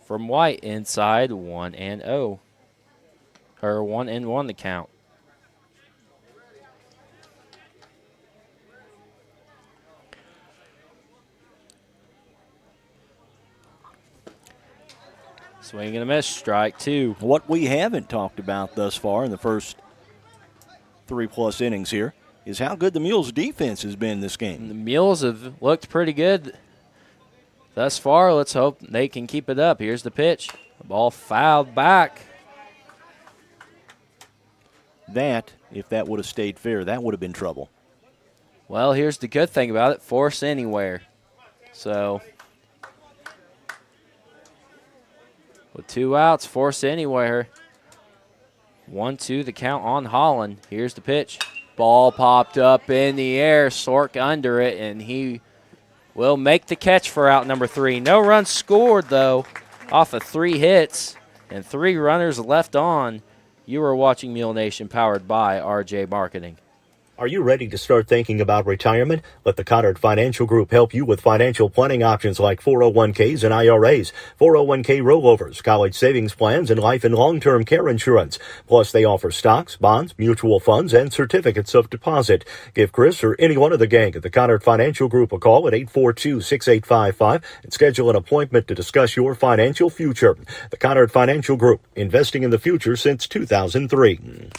from White inside, 1-0. Or 1-1 the count. Swing and a miss, strike 2. What we haven't talked about thus far in the first 3+ innings here is how good the Mules defense has been this game. The Mules have looked pretty good thus far. Let's hope they can keep it up. Here's the pitch. The ball fouled back. That, if that would have stayed fair, that would have been trouble. Well, here's the good thing about it. Force anywhere. So, with 2 outs, force anywhere. 1-2 the count on Holland. Here's the pitch. Ball popped up in the air. Sork under it, and he will make the catch for out number 3. No runs scored, though, off of 3 hits and 3 runners left on. You are watching Mule Nation, powered by RJ Marketing. Are you ready to start thinking about retirement? Let the Connard Financial Group help you with financial planning options like 401ks and IRAs, 401k rollovers, college savings plans, and life and long-term care insurance. Plus, they offer stocks, bonds, mutual funds, and certificates of deposit. Give Chris or any one of the gang at the Connard Financial Group a call at 842-6855 and schedule an appointment to discuss your financial future. The Connard Financial Group, investing in the future since 2003.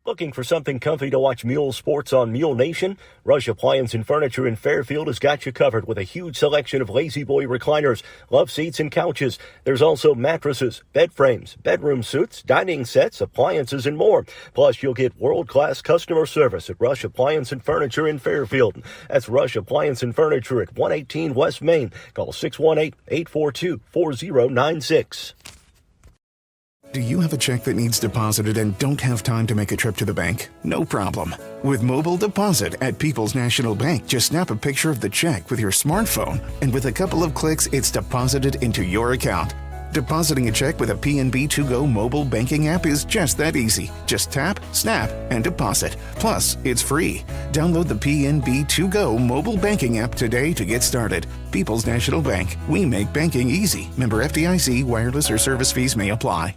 Looking for something comfy to watch Mule Sports on MuleNation? Rush Appliance and Furniture in Fairfield has got you covered with a huge selection of Lazy Boy recliners, love seats, and couches. There's also mattresses, bed frames, bedroom suites, dining sets, appliances, and more. Plus, you'll get world-class customer service at Rush Appliance and Furniture in Fairfield. That's Rush Appliance and Furniture at 118 West Main. Call 618-842-4096. Do you have a check that needs deposited and don't have time to make a trip to the bank? No problem. With Mobile Deposit at People's National Bank, just snap a picture of the check with your smartphone, and with a couple of clicks, it's deposited into your account. Depositing a check with a PNB To-Go mobile banking app is just that easy. Just tap, snap, and deposit. Plus, it's free. Download the PNB To-Go mobile banking app today to get started. People's National Bank. We make banking easy. Member FDIC. Wireless or service fees may apply.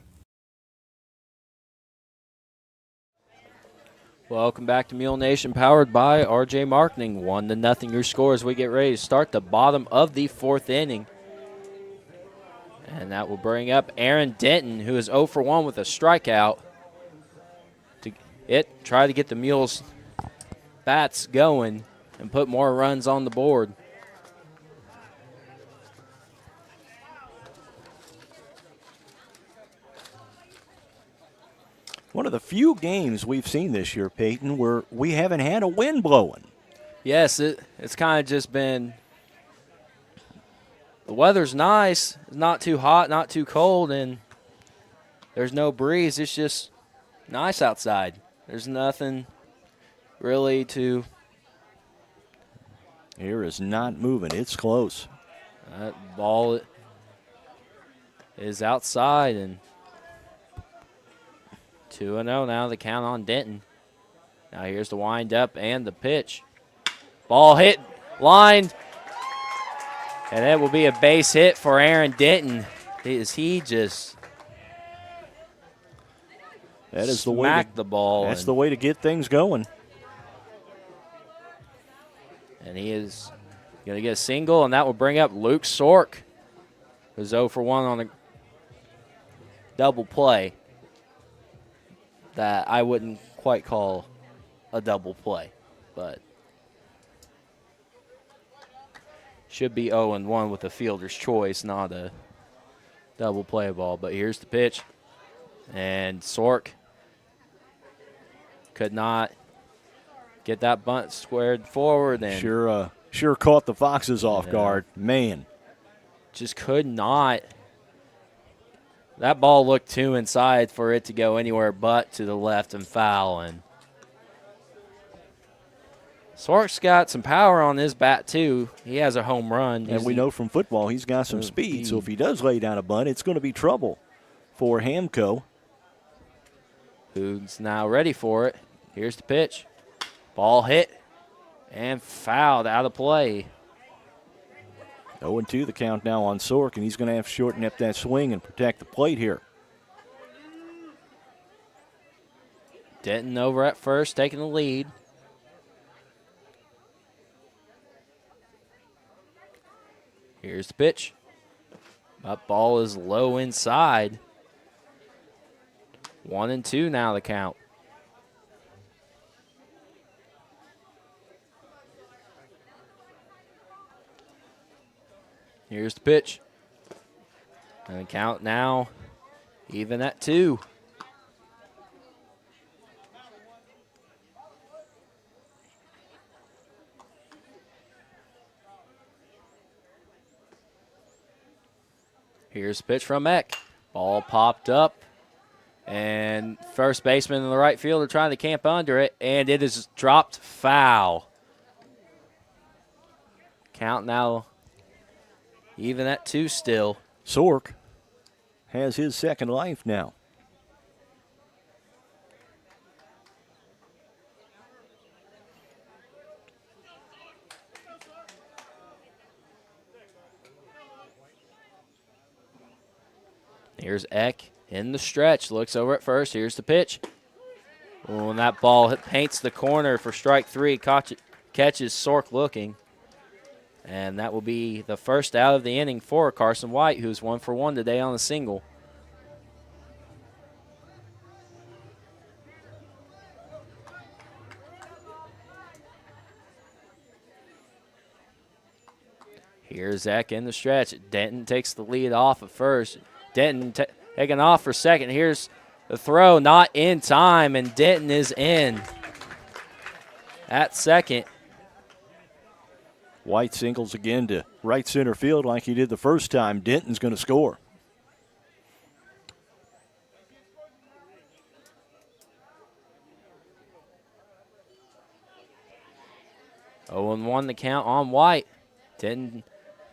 Welcome back to Mule Nation, powered by RJ Marketing. 1-0 your score as we get ready to start the bottom of the 4th inning. And that will bring up Aaron Denton, who is 0 for 1 with a strikeout. Try to get the Mules bats going and put more runs on the board. One of the few games we've seen this year, Peyton, where we haven't had a wind blowing. Yes, it's kind of just been – the weather's nice. It's not too hot, not too cold, and there's no breeze. It's just nice outside. There's nothing really to – Here is not moving. It's close. That ball is outside, and 2-0 now, the count on Denton. Now here's the wind-up and the pitch. Ball hit, lined, and that will be a base hit for Aaron Denton. He just that is the way smacked the ball. That's the way to get things going. And he is going to get a single, and that will bring up Luke Sork, who's 0 for 1 on the double play that I wouldn't quite call a double play, but should be 0-1 with a fielder's choice, not a double play ball. But here's the pitch, and Sork could not get that bunt squared forward. And sure caught the Foxes off guard. Man. Just could not. That ball looked too inside for it to go anywhere but to the left and foul. And Sork's got some power on his bat, too. He has a home run. And we know from football he's got some speed. So if he does lay down a bunt, it's going to be trouble for Hamco. Who's now ready for it. Here's the pitch. Ball hit and fouled out of play. 0-2 the count now on Sork, and he's going to have to shorten up that swing and protect the plate here. Denton over at first, taking the lead. Here's the pitch. That ball is low inside. 1-2 now the count. Here's the pitch. And the count now even at 2. Here's the pitch from Eck. Ball popped up. And first baseman and the right fielder trying to camp under it. And it is dropped foul. Count now even at 2 still. Sork has his second life now. Here's Eck in the stretch. Looks over at first. Here's the pitch. Oh, and that ball paints the corner for strike 3. Catches Sork looking. And that will be the first out of the inning for Carson White, who's 1 for 1 today on a single. Here's Zach in the stretch. Denton takes the lead off at first. Denton taking off for second. Here's the throw, not in time, and Denton is in at second. White singles again to right center field like he did the first time. Denton's going to score. Oh, and 1 the count on White. Denton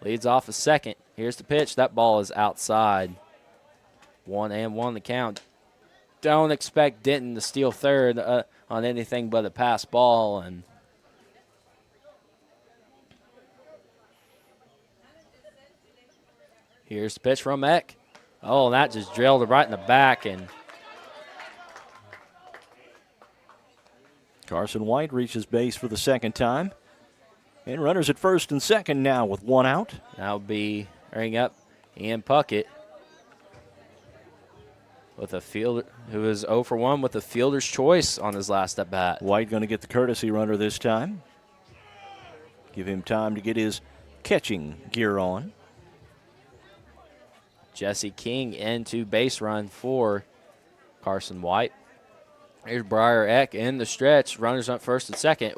leads off a second. Here's the pitch. That ball is outside. 1-1 the count. Don't expect Denton to steal third on anything but a pass ball. And here's the pitch from Eck. Oh, that just drilled it right in the back. And Carson White reaches base for the second time. And runners at first and second now with 1 out. That'll be ring up Ian Puckett with a fielder who is 0 for 1 with a fielder's choice on his last at bat. White going to get the courtesy runner this time. Give him time to get his catching gear on. Jesse King into base run for Carson White. Here's Briar Eck in the stretch. Runners on first and second.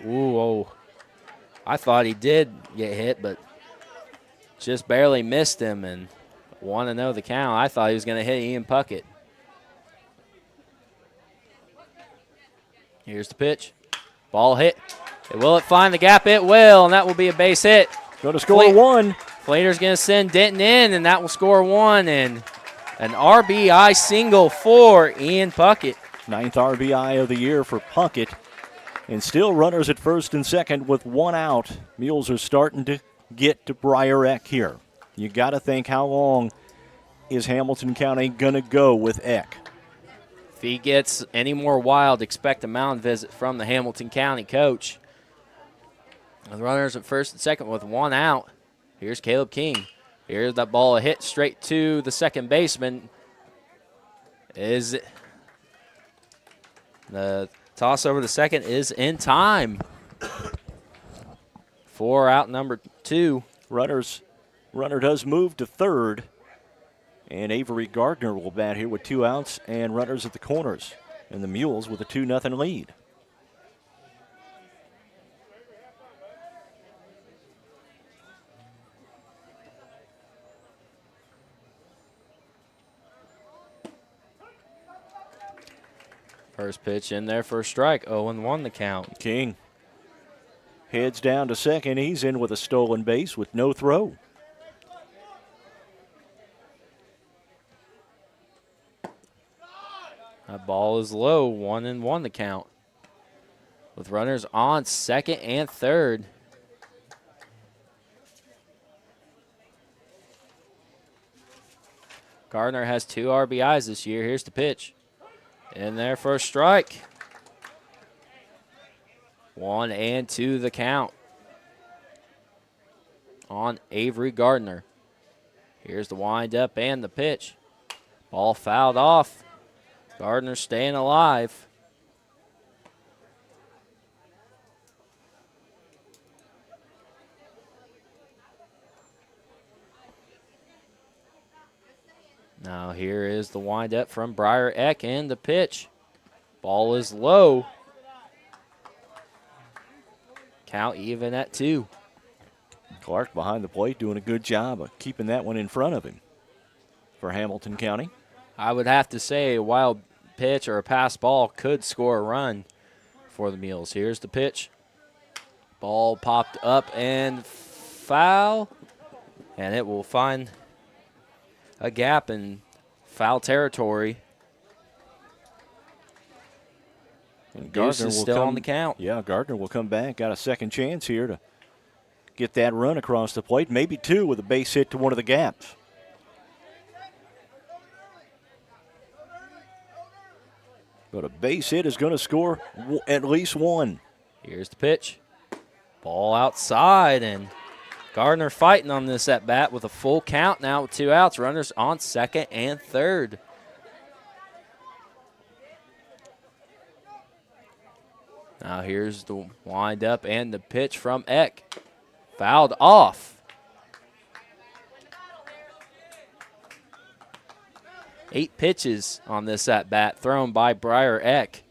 Ooh, oh. I thought he did get hit, but just barely missed him and 1-0 the count. I thought he was going to hit Ian Puckett. Here's the pitch. Ball hit. Will it find the gap? It will, and that will be a base hit. Going to score one. Flater's going to send Denton in, and that will score one. And an RBI single for Ian Puckett. 9th RBI of the year for Puckett. And still runners at first and second with one out. Mules are starting to get to Briar Eck here. You got to think, how long is Hamilton County going to go with Eck? If he gets any more wild, expect a mound visit from the Hamilton County coach. The runners at first and second with one out. Here's Caleb King. Here's that ball, a hit straight to the second baseman. The toss over the second is in time. 4 out, number 2. Runner does move to third. And Avery Gardner will bat here with 2 outs and runners at the corners. And the Mules with a 2-0 lead. First pitch in there for a strike. 0-1 the count. King heads down to second. He's in with a stolen base with no throw. That ball is low. 1-1 the count. With runners on second and third. Gardner has 2 RBIs this year. Here's the pitch. In there for a strike. 1-2 the count on Avery Gardner. Here's the windup and the pitch. Ball fouled off. Gardner staying alive. Now here is the windup from Briar Eck and the pitch. Ball is low. Count even at 2. Clark behind the plate doing a good job of keeping that one in front of him for Hamilton County. I would have to say a wild pitch or a pass ball could score a run for the Mules. Here's the pitch. Ball popped up and foul. And it will find a gap in foul territory. And Gardner is still on the count. Yeah, Gardner will come back. Got a second chance here to get that run across the plate. Maybe 2 with a base hit to one of the gaps. But a base hit is going to score at least 1. Here's the pitch. Ball outside, and Gardner fighting on this at bat with a full count now with 2 outs. Runners on second and third. Now here's the windup and the pitch from Eck. Fouled off. 8 pitches on this at bat thrown by Briar Eck.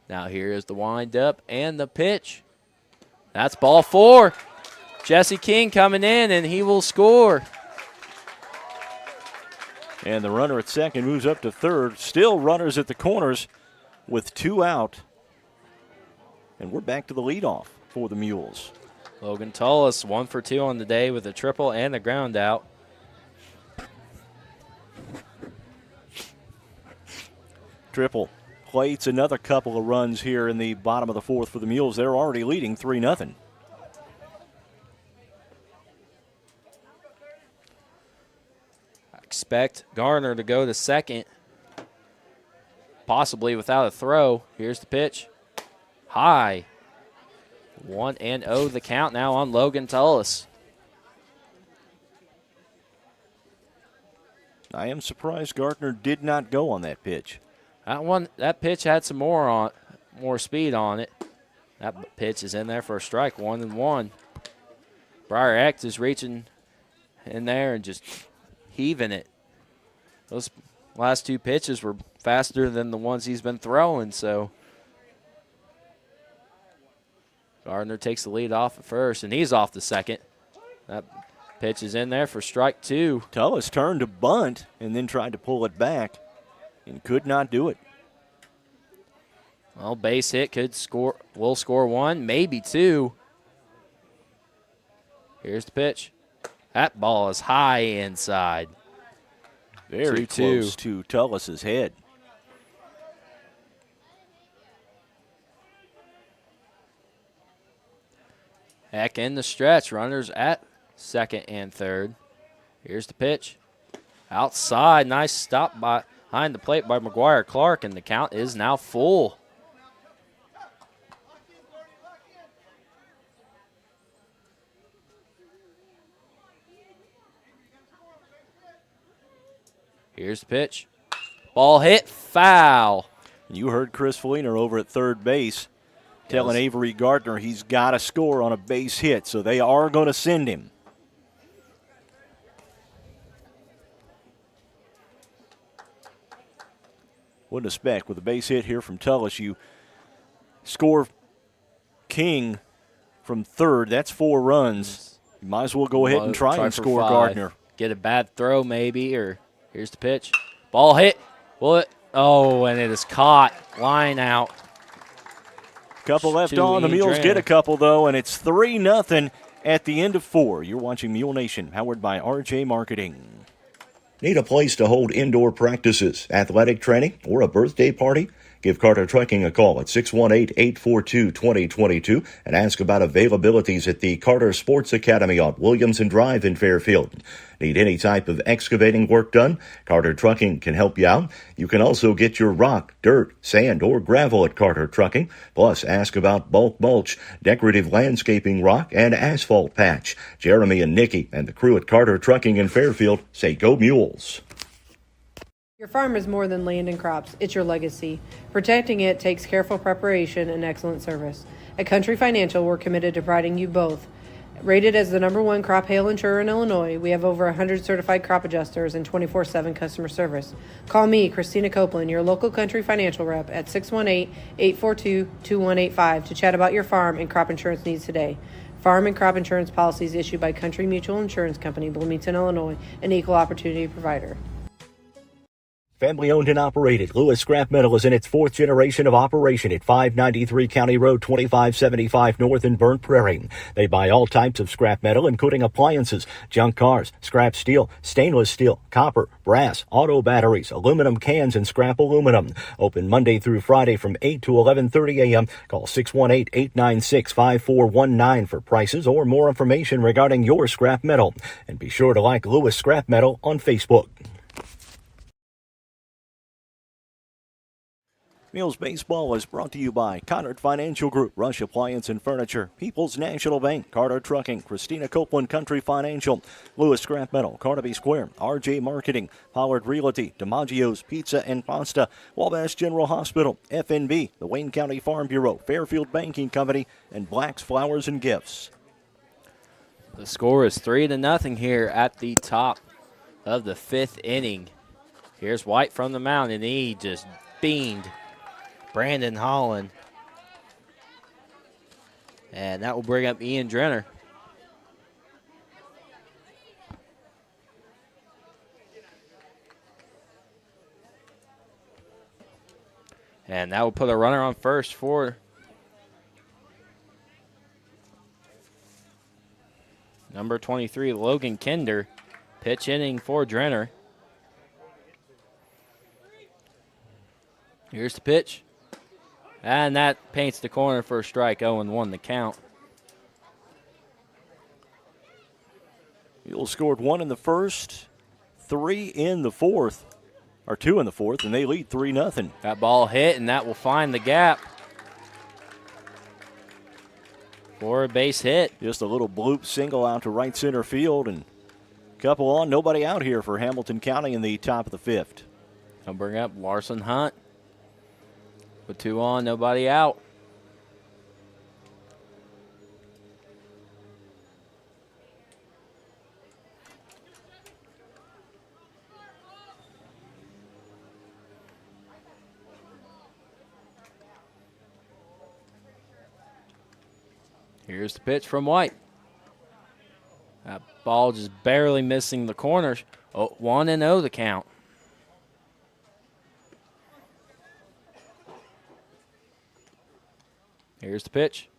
Now here is the windup and the pitch. That's ball 4. Jesse King coming in, and he will score. And the runner at second moves up to third. Still runners at the corners with 2 out. And we're back to the leadoff for the Mules. Logan Tullis 1 for 2 on the day with a triple and a ground out. Triple plates another couple of runs here in the bottom of the 4th for the Mules. They're already leading 3-0. Expect Garner to go to second, possibly without a throw. Here's the pitch. High. 1-0 the count now on Logan Tullis. I am surprised Gardner did not go on that pitch. That pitch had some more speed on it. That pitch is in there for a strike, 1-1. Briar Eck is reaching in there and just heaving it. Those last 2 pitches were faster than the ones he's been throwing, so Gardner takes the lead off at first, and he's off the second. That pitch is in there for strike 2. Tullis turned to bunt and then tried to pull it back and could not do it. Well, base hit will score 1, maybe 2. Here's the pitch. That ball is high inside. Very 2-2. close to Tullis's head. Heck in the stretch. Runners at second and third. Here's the pitch. Outside. Nice stop behind the plate by McGuire Clark, and the count is now full. Here's the pitch. Ball hit, foul. You heard Chris Fleener over at third base telling Avery Gardner he's got to score on a base hit, so they are going to send him. Wouldn't expect with a base hit here from Tullis, you score King from third. That's 4 runs. You might as well go ahead and try and score 5. Gardner. Get a bad throw maybe, or here's the pitch. Ball hit. Oh, and it is caught. Line out. Couple left on. The Mules get a couple, though, and it's 3-0 at the end of 4. You're watching Mule Nation, powered by RJ Marketing. Need a place to hold indoor practices, athletic training, or a birthday party? Give Carter Trucking a call at 618-842-2022 and ask about availabilities at the Carter Sports Academy on Williamson Drive in Fairfield. Need any type of excavating work done? Carter Trucking can help you out. You can also get your rock, dirt, sand, or gravel at Carter Trucking. Plus, ask about bulk mulch, decorative landscaping rock, and asphalt patch. Jeremy and Nikki and the crew at Carter Trucking in Fairfield say go Mules. Your farm is more than land and crops, it's your legacy. Protecting it takes careful preparation and excellent service. At Country Financial, we're committed to providing you both. Rated as the #1 crop hail insurer in Illinois, we have over 100 certified crop adjusters and 24/7 customer service. Call me, Christina Copeland, your local Country Financial rep at 618-842-2185 to chat about your farm and crop insurance needs today. Farm and crop insurance policies issued by Country Mutual Insurance Company, Bloomington, Illinois, an equal opportunity provider. Family owned and operated, Lewis Scrap Metal is in its 4th generation of operation at 593 County Road 2575 North in Burnt Prairie. They buy all types of scrap metal, including appliances, junk cars, scrap steel, stainless steel, copper, brass, auto batteries, aluminum cans, and scrap aluminum. Open Monday through Friday from 8 to 11:30 a.m. Call 618-896-5419 for prices or more information regarding your scrap metal. And be sure to like Lewis Scrap Metal on Facebook. Mules Baseball is brought to you by Conard Financial Group, Rush Appliance and Furniture, People's National Bank, Carter Trucking, Christina Copeland Country Financial, Lewis Scrap Metal, Carnaby Square, RJ Marketing, Pollard Realty, DiMaggio's Pizza and Pasta, Wabash General Hospital, FNB, the Wayne County Farm Bureau, Fairfield Banking Company, and Black's Flowers and Gifts. The score is 3-0 here at the top of the 5th inning. Here's White from the mound, and he just beamed Brandon Holland. And that will bring up Ian Drenner. And that will put a runner on first for number 23, Logan Kinder. Pitch inning for Drenner. Here's the pitch. And that paints the corner for a strike. 0-1 the count. Mules scored 1 in the first, 3 in the fourth, or 2 in the fourth, and they lead 3-0. That ball hit, and that will find the gap for a base hit. Just a little bloop single out to right center field, and couple on, nobody out here for Hamilton County in the top of the 5th. I'll bring up Larson Hunt. With 2 on, nobody out. Here's the pitch from White. That ball just barely missing the corners. Oh, 1-0 the count. Here's the pitch.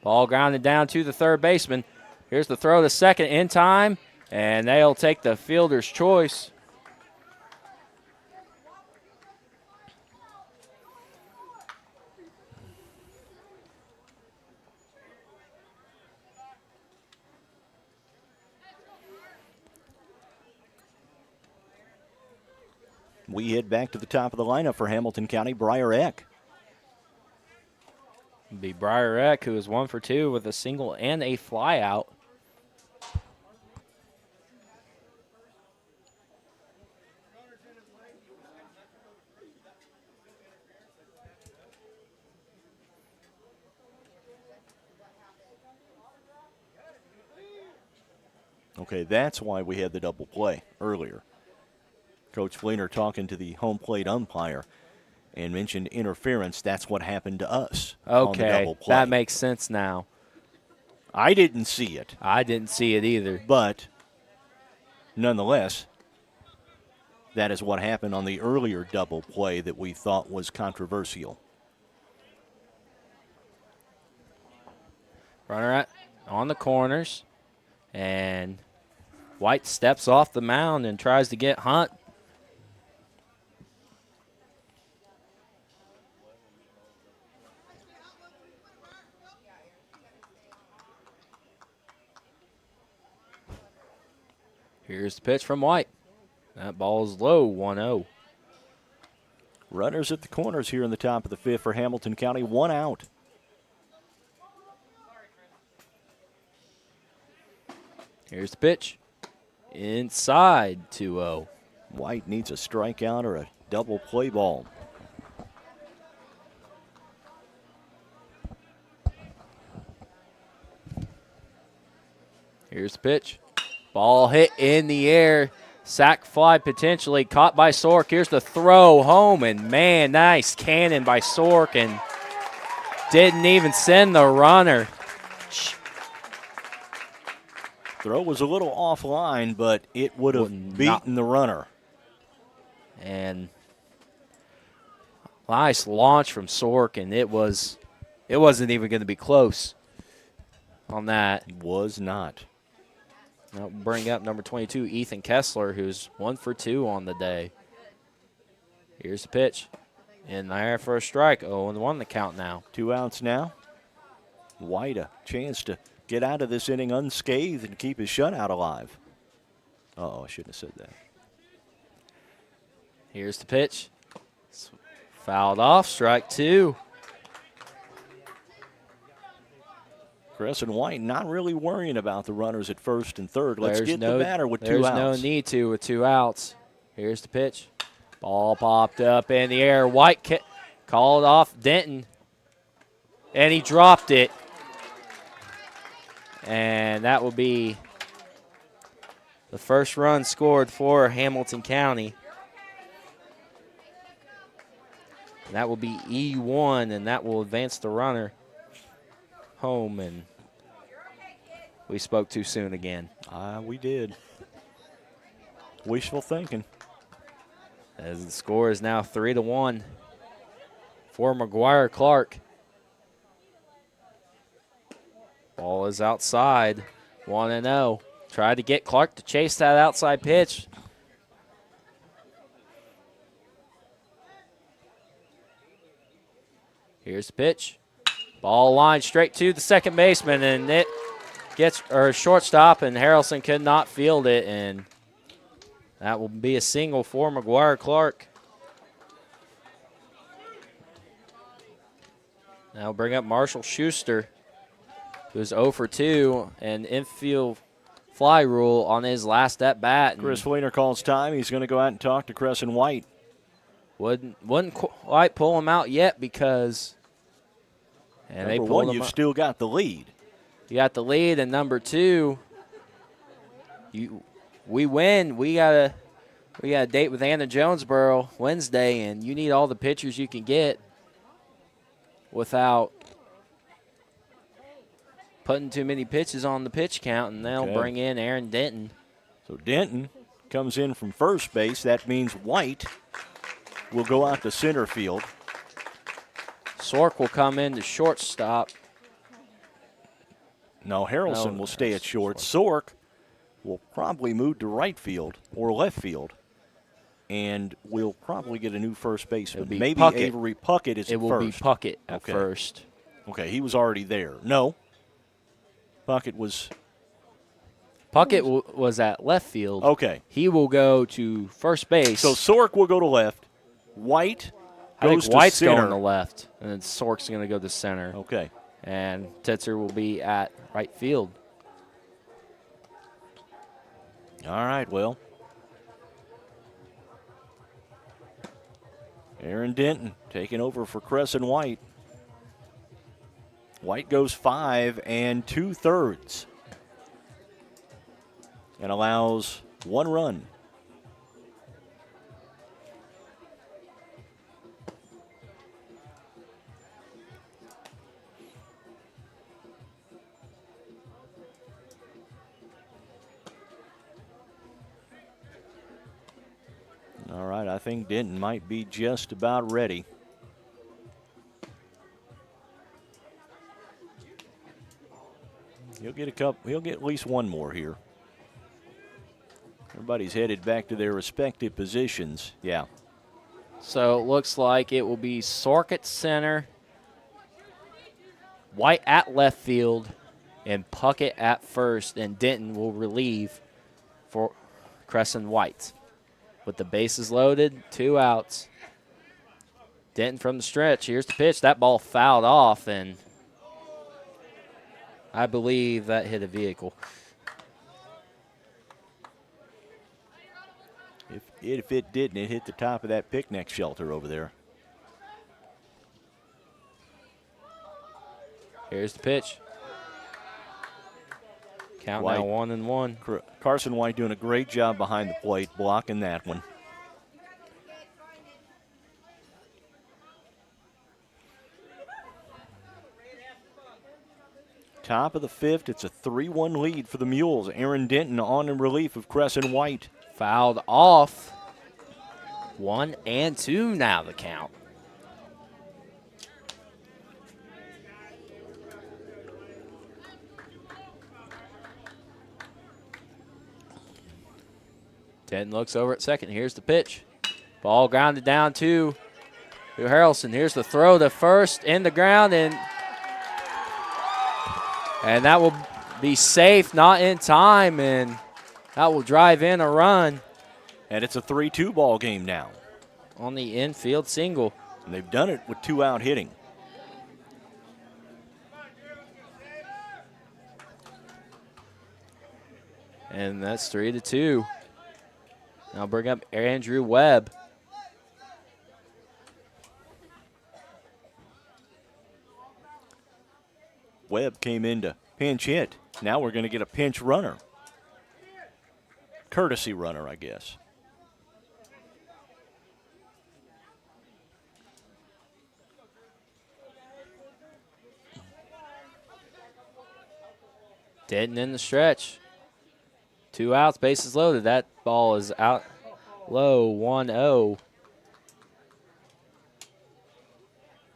Ball grounded down to the third baseman. Here's the throw to second in time, and they'll take the fielder's choice. We head back to the top of the lineup for Hamilton County. Briar Eck. Be Briar Eck, who is 1 for 2 with a single and a fly out. Okay, that's why we had the double play earlier. Coach Fleener talking to the home plate umpire and mentioned interference. That's what happened to us on the double play. That makes sense now. I didn't see it. I didn't see it either. But nonetheless, that is what happened on the earlier double play that we thought was controversial. Runner on the corners, and White steps off the mound and tries to get Hunt. Here's the pitch from White. That ball's low, 1-0. Runners at the corners here in the top of the fifth for Hamilton County, 1 out. Here's the pitch. Inside, 2-0. White needs a strikeout or a double play ball. Here's the pitch. Ball hit in the air. Sack fly potentially caught by Sork. Here's the throw home, and man, nice cannon by Sork, and didn't even send the runner. Throw was a little offline, but it would have beaten the runner. And nice launch from Sork, and it wasn't even going to be close on that. Was not. Now bring up number 22, Ethan Kessler, who's 1 for 2 on the day. Here's the pitch. In there for a strike. 0-1 the count now. 2 outs now. White a chance to get out of this inning unscathed and keep his shutout alive. Uh-oh, I shouldn't have said that. Here's the pitch. It's fouled off, strike 2. Chris and White not really worrying about the runners at first and third. Let's get the batter with 2 outs. There's no need to with 2 outs. Here's the pitch. Ball popped up in the air. White called off Denton, and he dropped it. And that will be the first run scored for Hamilton County. And that will be E1, and that will advance the runner home. And we spoke too soon again. We did. Wishful thinking. As the score is now 3-1 for McGuire Clark. Ball is outside, 1-0. Tried to get Clark to chase that outside pitch. Here's the pitch. Ball lined straight to the second baseman, and it gets shortstop, and Harrelson could not field it, and that will be a single for McGuire Clark. Now bring up Marshall Schuster, who's 0 for 2, and infield fly rule on his last at bat. Chris Fleener calls time. He's going to go out and talk to Crescent White. Wouldn't quite pull him out yet because. And number 1, you've still got the lead. You got the lead, and number 2, we win. We got a date with Anna Jonesboro Wednesday, and you need all the pitchers you can get without putting too many pitches on the pitch count, and they'll bring in Aaron Denton. So Denton comes in from first base. That means White will go out to center field. Sork will come in to shortstop. No, Harrelson will stay at short. Sork will probably move to right field or left field. And we'll probably get a new first baseman. Maybe Puckett. Avery Puckett is at first. It will be Puckett at first. Okay, he was already there. No. Puckett was at left field. Okay. He will go to first base. So Sork will go to left. White I think goes to White's center. going to left, and then Sork's going to go to center. Okay. And Tetzer will be at right field. All right, well. Aaron Denton taking over for Crescent White. White goes 5 2/3 and allows 1 run. All right, I think Denton might be just about ready. He'll get at least one more here. Everybody's headed back to their respective positions. Yeah. So it looks like it will be Sork at center, White at left field, and Puckett at first, and Denton will relieve for Crescent White. With the bases loaded, 2 outs. Denton from the stretch. Here's the pitch. That ball fouled off, and I believe that hit a vehicle. If it didn't, it hit the top of that picnic shelter over there. Here's the pitch. Count now 1-1. Carson White doing a great job behind the plate, blocking that one. Top of the 5th, it's a 3-1 lead for the Mules. Aaron Denton on in relief of Crescent White. Fouled off. 1-2 now the count. Denton looks over at second. Here's the pitch. Ball grounded down to Harrelson. Here's the throw to first in the ground, and that will be safe, not in time, and that will drive in a run. And it's a 3-2 ball game now. On the infield single. And they've done it with 2 out hitting. And that's 3-2. Now bring up Andrew Webb. Webb came in to pinch hit. Now we're going to get a pinch runner. Courtesy runner, I guess. Denton in the stretch. 2 outs, bases loaded. That ball is out low, 1-0.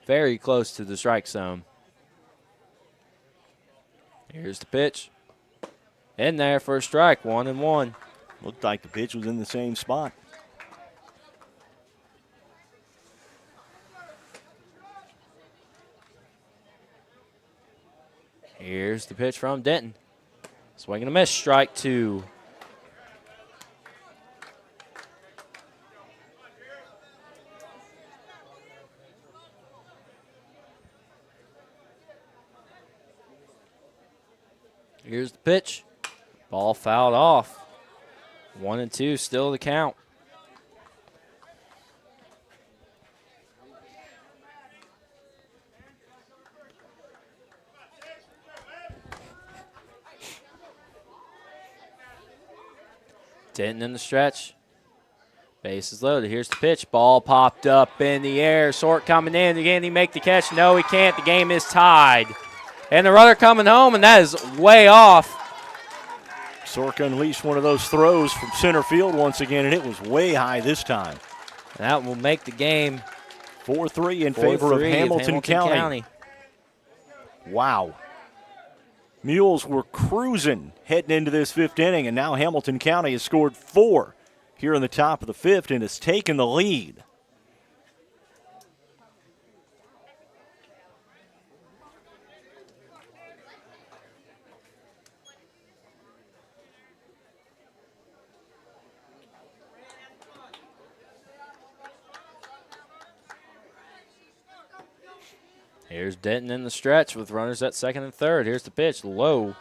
Very close to the strike zone. Here's the pitch. In there for a strike, 1-1. Looked like the pitch was in the same spot. Here's the pitch from Denton. Swing and a miss, strike 2. Here's the pitch. Ball fouled off. 1-2, still the count. Denton in the stretch. Base is loaded. Here's the pitch. Ball popped up in the air. Sork coming in. Can he make the catch? No, he can't. The game is tied. And the runner coming home, and that is way off. Sorka unleashed one of those throws from center field once again, and it was way high this time. That will make the game 4-3 in favor of Hamilton County. County. Wow. Mules were cruising heading into this fifth inning, and now Hamilton County has scored 4 here in the top of the fifth and has taken the lead. Here's Denton in the stretch with runners at second and third. Here's the pitch, low.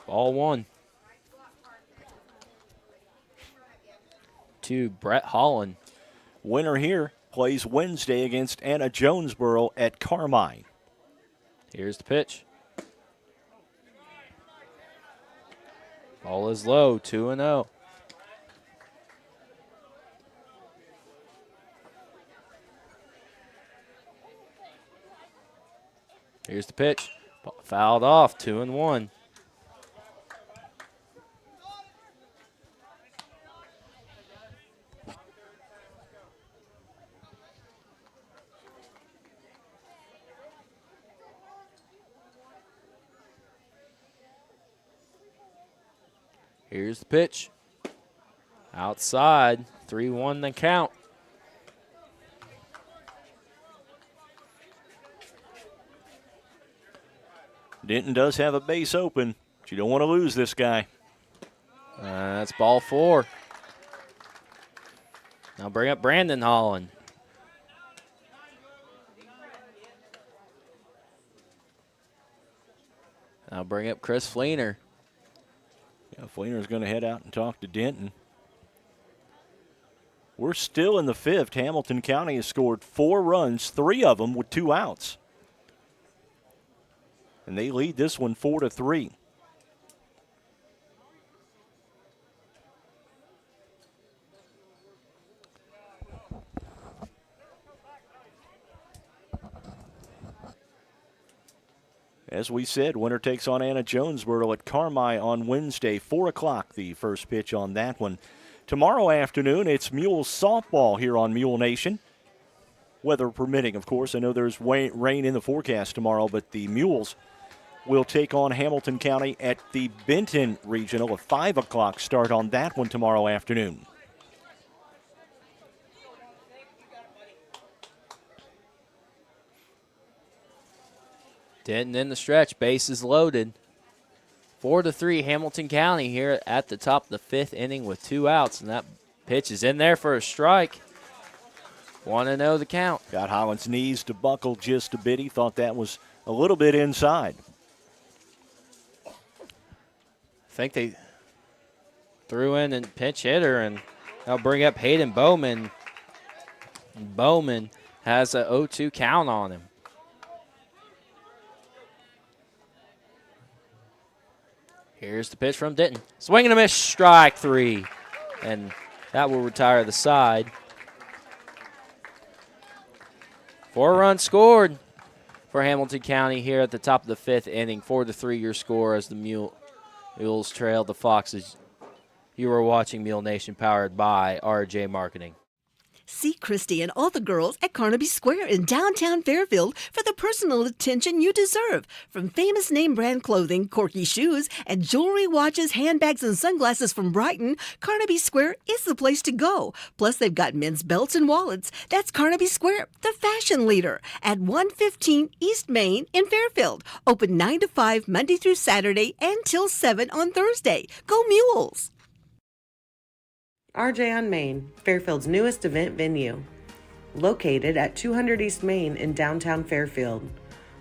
Ball 1. To Brett Holland. Winner here plays Wednesday against Anna Jonesboro at Carmine. Here's the pitch. Ball is low, 2-0. Here's the pitch. Fouled off, 2-1. Here's the pitch. Outside, 3-1 the count. Denton does have a base open, but you don't want to lose this guy. That's ball 4. Now bring up Brandon Holland. Now bring up Chris Fleener. Yeah, Fleener's going to head out and talk to Denton. We're still in the fifth. Hamilton County has scored 4 runs, 3 of them with 2 outs. And they lead this one 4-3. As we said, winner takes on Anna Jonesboro at Carmi on Wednesday, 4 o'clock, the first pitch on that one. Tomorrow afternoon, it's Mules softball here on MuleNation. Weather permitting, of course. I know there's rain in the forecast tomorrow, but the Mules will take on Hamilton County at the Benton Regional, a 5 o'clock start on that one tomorrow afternoon. Denton in the stretch, bases loaded. 4-3 Hamilton County here at the top of the 5th inning with 2 outs, and that pitch is in there for a strike. 1-0 the count. Got Holland's knees to buckle just a bit. He thought that was a little bit inside. I think they threw in a pinch hitter, and they'll bring up Hayden Bowman. Bowman has a 0-2 count on him. Here's the pitch from Denton. Swing and a miss, strike 3. And that will retire the side. 4 runs scored for Hamilton County here at the top of the 5th inning. 4-3 your score as the Mules trail the Foxes. You are watching MuleNation, powered by RJ Marketing. See Christy and all the girls at Carnaby Square in downtown Fairfield for the personal attention you deserve. From famous name brand clothing, Corky shoes, and jewelry, watches, handbags, and sunglasses from Brighton, Carnaby Square is the place to go. Plus, they've got men's belts and wallets. That's Carnaby Square, the fashion leader, at 115 East Main in Fairfield. Open 9 to 5 Monday through Saturday and till 7 on Thursday. Go Mules! RJ on Main, Fairfield's newest event venue. Located at 200 East Main in downtown Fairfield.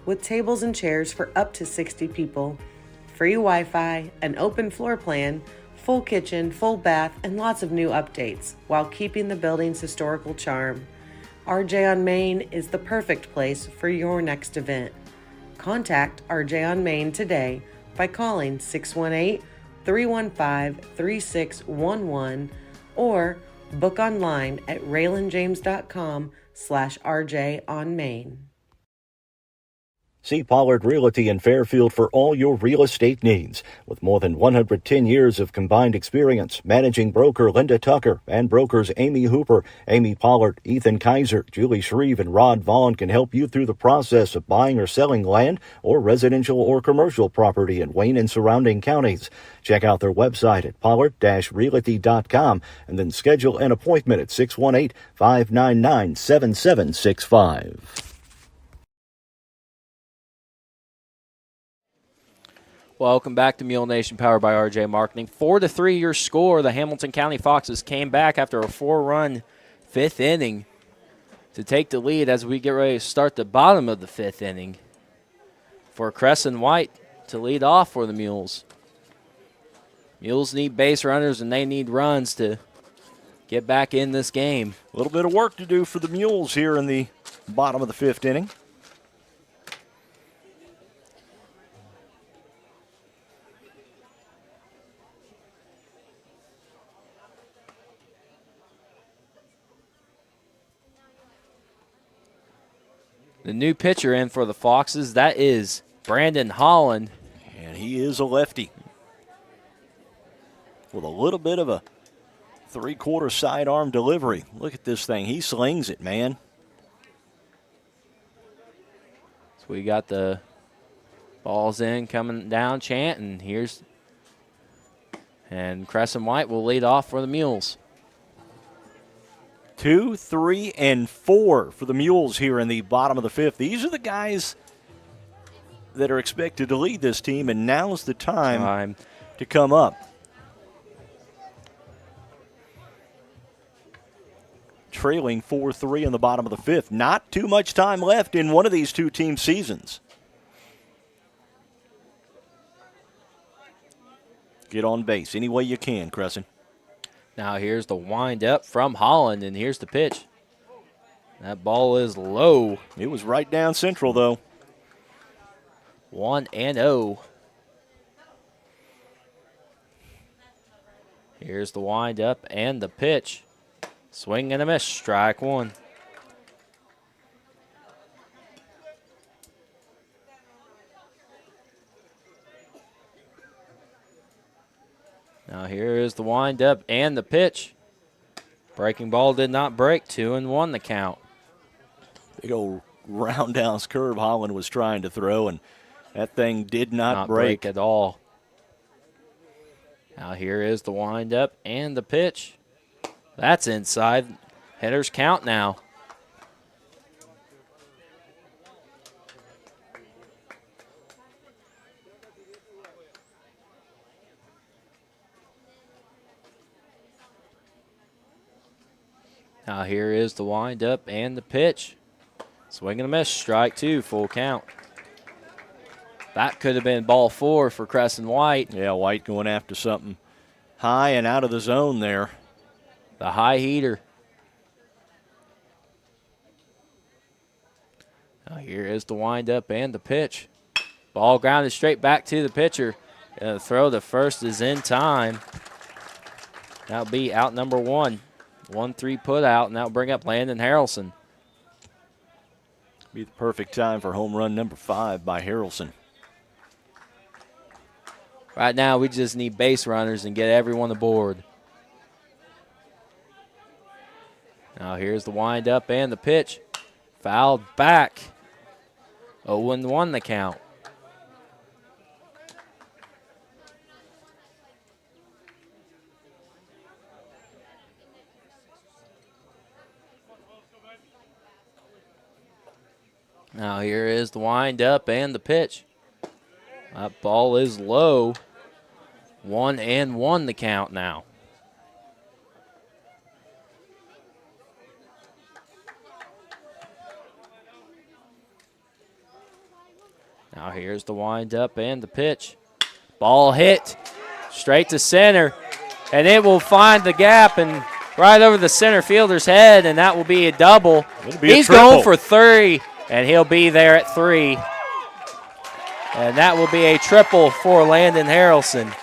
With tables and chairs for up to 60 people, free Wi-Fi, an open floor plan, full kitchen, full bath, and lots of new updates, while keeping the building's historical charm. RJ on Main is the perfect place for your next event. Contact RJ on Main today by calling 618-315-3611 or book online at raylanjames.com/RJ on Main. See Pollard Realty in Fairfield for all your real estate needs. With more than 110 years of combined experience, managing broker Linda Tucker and brokers Amy Hooper, Amy Pollard, Ethan Kaiser, Julie Shreve, and Rod Vaughn can help you through the process of buying or selling land or residential or commercial property in Wayne and surrounding counties. Check out their website at pollard-realty.com and then schedule an appointment at 618-599-7765. Welcome back to MuleNation, powered by RJ Marketing. 4-3 your score. The Hamilton County Foxes came back after a 4-run fifth inning to take the lead as we get ready to start the bottom of the fifth inning for Crescent White to lead off for the Mules. Mules need base runners and they need runs to get back in this game. A little bit of work to do for the Mules here in the bottom of the fifth inning. The new pitcher in for the Foxes, that is Brandon Holland. And he is a lefty with a little bit of a three-quarter sidearm delivery. Look at this thing. He slings it, man. So we got the balls in, coming down, chant, and Crescent White will lead off for the Mules. 2, 3, and 4 for the Mules here in the bottom of the fifth. These are the guys that are expected to lead this team, and now's the time to come up. Trailing 4-3 in the bottom of the fifth. Not too much time left in one of these two team seasons. Get on base any way you can, Crescent. Now here's the wind-up from Holland, and here's the pitch. That ball is low. It was right down central, though. 1-0. Here's the wind-up and the pitch. Swing and a miss, strike one. Now here is the wind-up and the pitch. Breaking ball did not break. 2-1 the count. Big old roundhouse curve Holland was trying to throw, and that thing did not break at all. Now here is the wind-up and the pitch. That's inside. Hitters count now. Now here is the wind-up and the pitch. Swing and a miss, strike two, full count. That could have been ball four for Crescent White. Yeah, White going after something high and out of the zone there. The high heater. Now here is the wind-up and the pitch. Ball grounded straight back to the pitcher. The throw to first is in time. That'll be out number one. 1-3 put out, and that'll bring up Landon Harrelson. Be the perfect time for home run number 5 by Harrelson. Right now, we just need base runners and get everyone aboard. Now here's the wind-up and the pitch. Fouled back. 0-1 the count. Now here is the wind-up and the pitch. That ball is low. 1-1 the count now. Now here's the wind-up and the pitch. Ball hit straight to center, and it will find the gap and right over the center fielder's head, and that will be a double. He's going for 3, and he'll be there at 3. And that will be a triple for Landon Harrelson.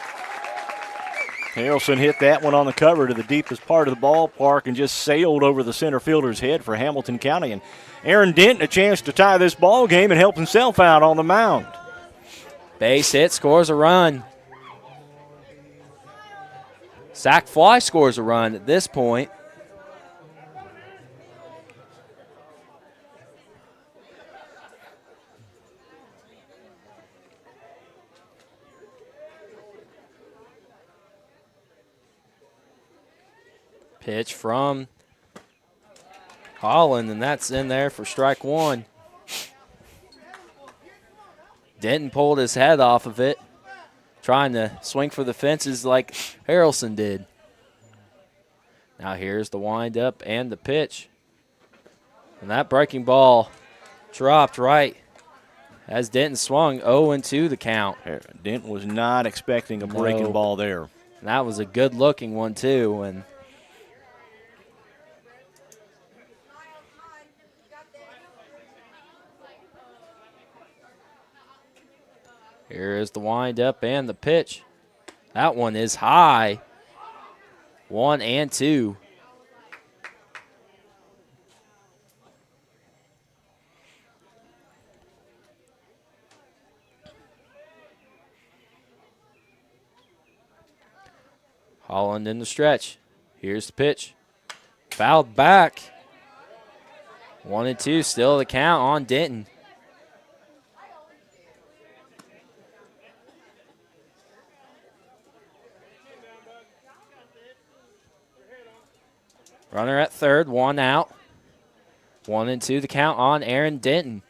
Harrelson hit that one on the cover to the deepest part of the ballpark and just sailed over the center fielder's head for Hamilton County. And Aaron Denton a chance to tie this ball game and help himself out on the mound. Base hit, scores a run. Sac fly scores a run at this point. Pitch from Holland, and that's in there for strike one. Denton pulled his head off of it, trying to swing for the fences like Harrelson did. Now here's the windup and the pitch. And that breaking ball dropped right as Denton swung. 0-2 the count. Denton was not expecting a breaking ball there. And that was a good-looking one, too. And here is the windup and the pitch. That one is high. 1-2. Holland in the stretch. Here's the pitch. Fouled back. 1-2, still the count on Denton. Runner at third, one out. 1-2 the count on Aaron Denton.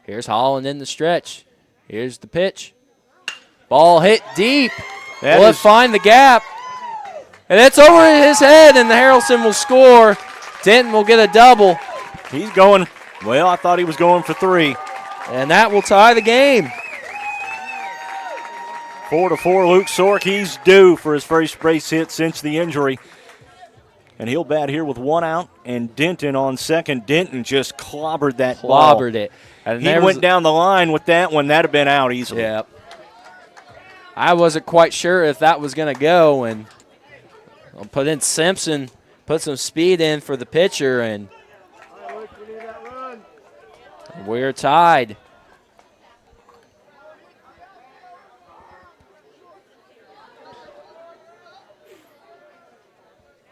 Here's Holland in the stretch. Here's the pitch. Ball hit deep. Will it find the gap? And it's over his head, and the Harrelson will score. Denton will get a double. He's going, well, I thought he was going for 3. And that will tie the game. 4-4, Luke Sork. He's due for his first base hit since the injury. And he'll bat here with 1 out, and Denton on second. Denton just clobbered that ball. Clobbered it. And he went down the line with that one. That would have been out easily. Yep. I wasn't quite sure if that was going to go, and I'll put in Simpson, put some speed in for the pitcher, and we're tied.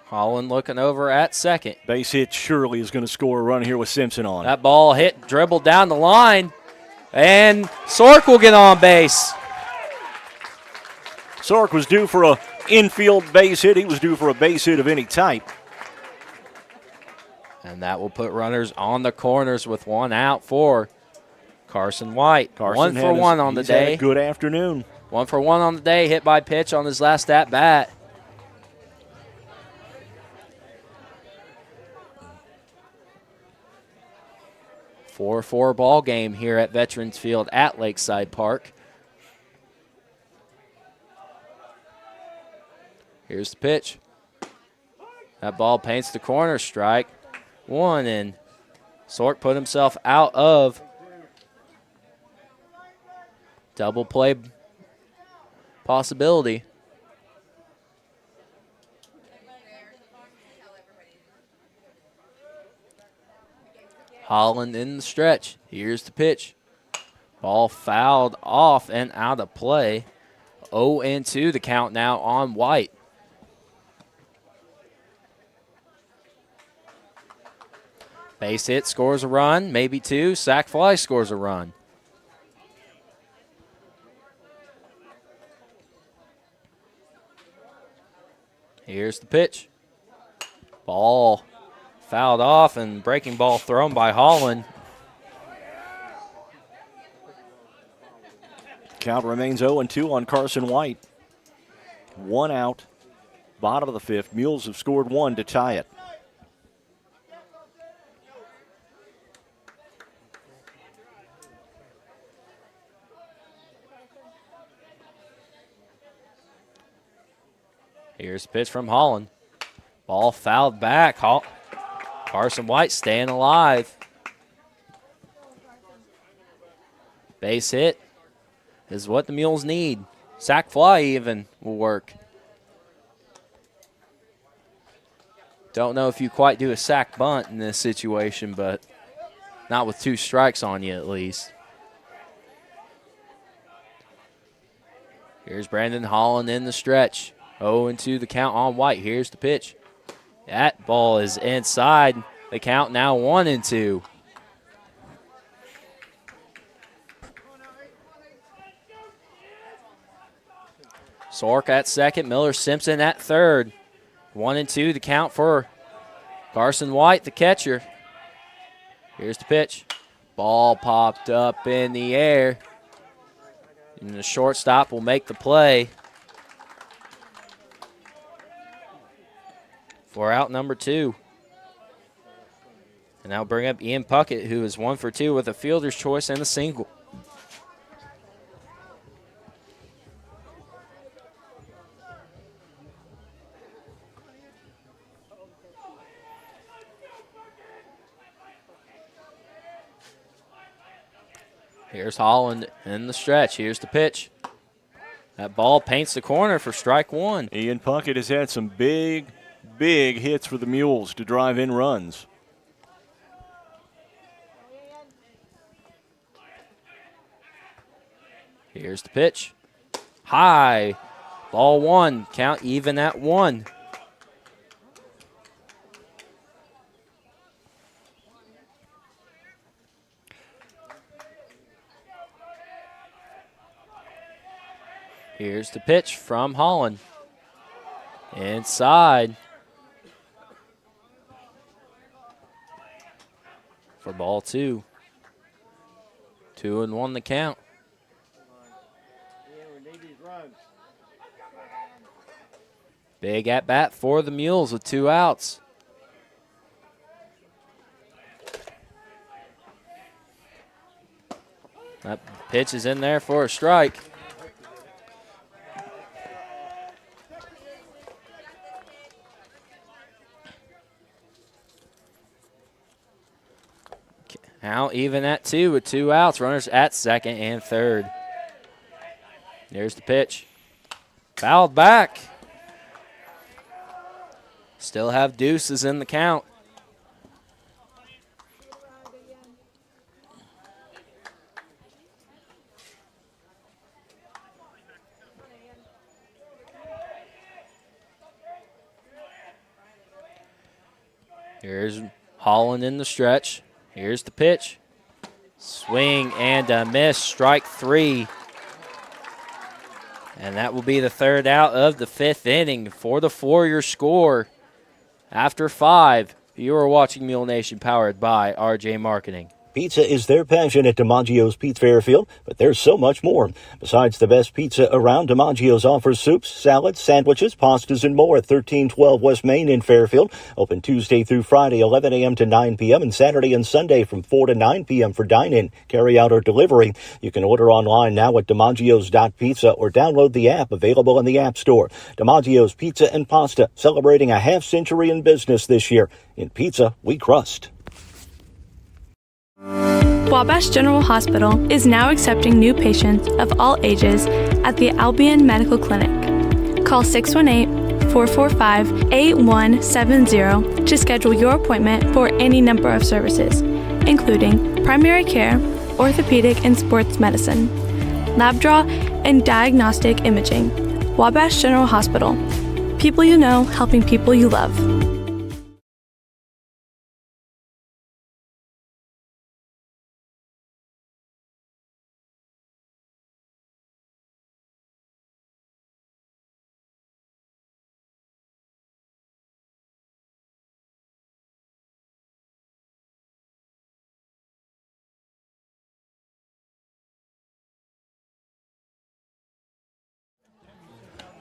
Holland looking over at second. Base hit surely is going to score a run here with Simpson on. That ball hit, dribbled down the line, and Sork will get on base. Sork was due for a infield base hit. He was due for a base hit of any type. And that will put runners on the corners with 1 out for Carson White. Carson 1 for 1 on the day. Had a good afternoon. 1 for 1 on the day, hit by pitch on his last at bat. A 4-4 ball game here at Veterans Field at Lakeside Park. Here's the pitch. That ball paints the corner, strike 1, and Sork put himself out of double play possibility. Holland in the stretch. Here's the pitch. Ball fouled off and out of play. 0-2 the count now on White. Base hit scores a run, maybe 2. Sac fly scores a run. Here's the pitch. Ball fouled off and breaking ball thrown by Holland. Count remains 0-2 on Carson White. 1 out, bottom of the 5th. Mules have scored 1 to tie it. Here's the pitch from Holland. Ball fouled back. Carson White staying alive. Base hit is what the Mules need. Sac fly even will work. Don't know if you quite do a sack bunt in this situation, but not with 2 strikes on you at least. Here's Brandon Holland in the stretch. 0-2 the count on White. Here's the pitch. That ball is inside. The count now 1-2. Sork at second. Miller Simpson at third. 1-2 the count for Carson White, the catcher. Here's the pitch. Ball popped up in the air. And the shortstop will make the play for out number 2. And now bring up Ian Puckett, who is 1 for 2 with a fielder's choice and a single. Here's Holland in the stretch. Here's the pitch. That ball paints the corner for strike 1. Ian Puckett has had some big hits for the Mules to drive in runs. Here's the pitch. High. Ball 1. Count even at 1. Here's the pitch from Holland. Inside. For ball 2. 2-1 the count. Big at bat for the Mules with 2 outs. That pitch is in there for a strike. Now even at 2 with 2 outs. Runners at second and third. There's the pitch. Fouled back. Still have deuces in the count. Here's Holland in the stretch. Here's the pitch. Swing and a miss, strike 3. And that will be the 3rd out of the 5th inning for the Warriors score. After 5, you are watching Mule Nation, powered by RJ Marketing. Pizza is their passion at DiMaggio's Pizza Fairfield, but there's so much more. Besides the best pizza around, DiMaggio's offers soups, salads, sandwiches, pastas, and more at 1312 West Main in Fairfield. Open Tuesday through Friday, 11 a.m. to 9 p.m., and Saturday and Sunday from 4 to 9 p.m. for dine-in, carry-out, or delivery. You can order online now at DiMaggio's.pizza or download the app available in the App Store. DiMaggio's Pizza and Pasta, celebrating a half-century in business this year. In pizza, we crust. Wabash General Hospital is now accepting new patients of all ages at the Albion Medical Clinic. Call 618-445-8170 to schedule your appointment for any number of services, including primary care, orthopedic and sports medicine, lab draw, and diagnostic imaging. Wabash General Hospital. People you know, helping people you love.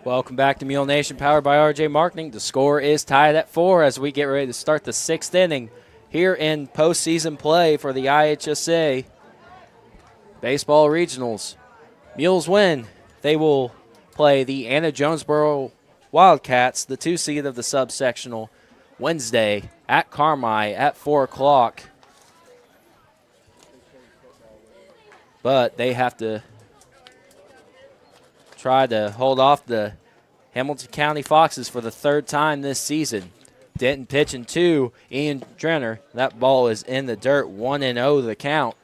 Welcome back to Mule Nation, powered by RJ Marketing. The score is tied at 4 as we get ready to start the 6th inning here in postseason play for the IHSA Baseball Regionals. Mules win. They will play the Anna Jonesboro Wildcats, the 2 seed of the subsectional, Wednesday at Carmi at 4 o'clock. But they have to try to hold off the Hamilton County Foxes for the 3rd time this season. Denton pitching to Ian Drenner. That ball is in the dirt, 1-0 the count.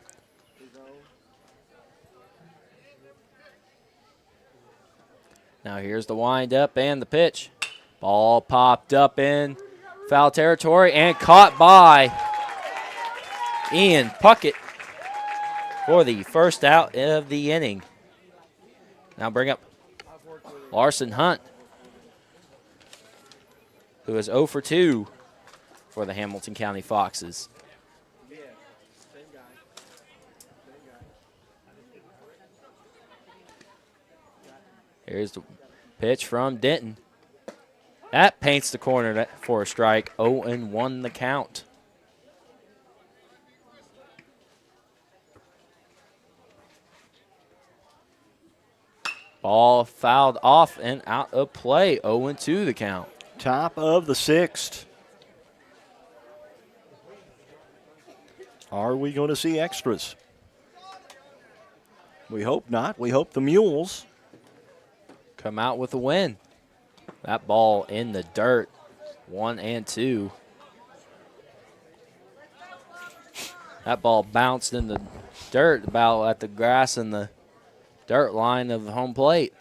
Now here's the windup and the pitch. Ball popped up in foul territory and caught by Ian Puckett for the first out of the inning. Now bring up Larson Hunt, who is 0 for 2 for the Hamilton County Foxes. Here's the pitch from Denton. That paints the corner for a strike. 0-1 the count. Ball fouled off and out of play. 0-2 the count. Top of the sixth. Are we going to see extras? We hope not. We hope the Mules come out with a win. That ball in the dirt, 1-2. That ball bounced in the dirt about at the grass and the dirt line of the home plate.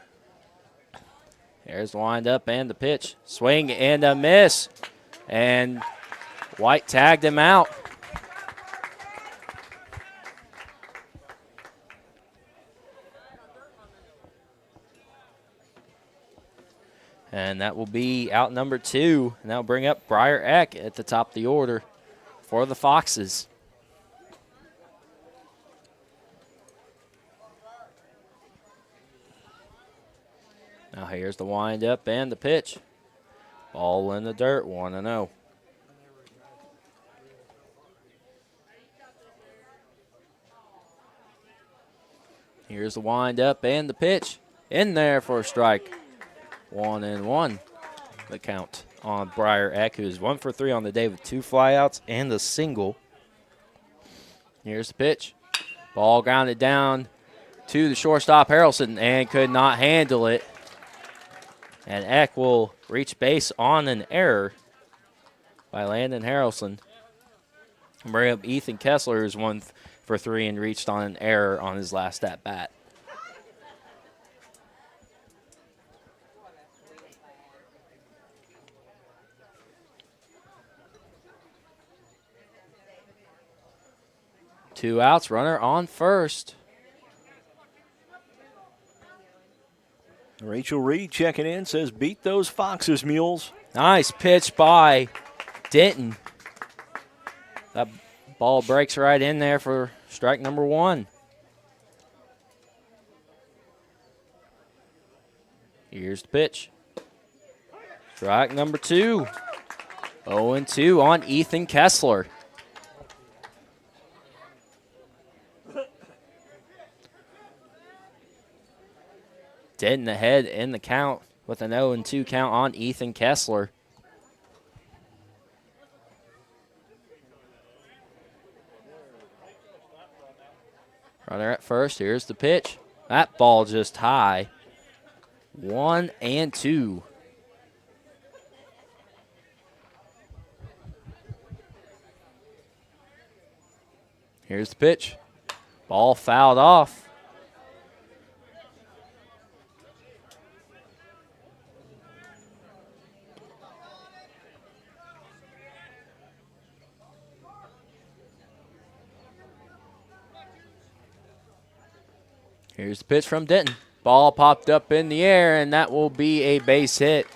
Here's the windup and the pitch. Swing and a miss. And White tagged him out. And that will be out number 2. And that will bring up Briar Eck at the top of the order for the Foxes. Now here's the windup and the pitch. Ball in the dirt, 1-0. Here's the windup and the pitch. In there for a strike. 1-1 the count on Briar Eck, who's 1 for 3 on the day with 2 flyouts and a single. Here's the pitch. Ball grounded down to the shortstop Harrelson and could not handle it. And Eck will reach base on an error by Landon Harrelson. Bring up Ethan Kessler, who's 1 for 3 and reached on an error on his last at bat. Two outs, runner on first. Rachel Reed checking in, says beat those Foxes, Mules. Nice pitch by Denton. That ball breaks right in there for strike number 1. Here's the pitch. Strike number 2. 0-2 on Ethan Kessler. Denton ahead in the count with an 0-2 count on Ethan Kessler. Runner at first. Here's the pitch. That ball just high. 1-2. Here's the pitch. Ball fouled off. Here's the pitch from Denton. Ball popped up in the air, and that will be a base hit.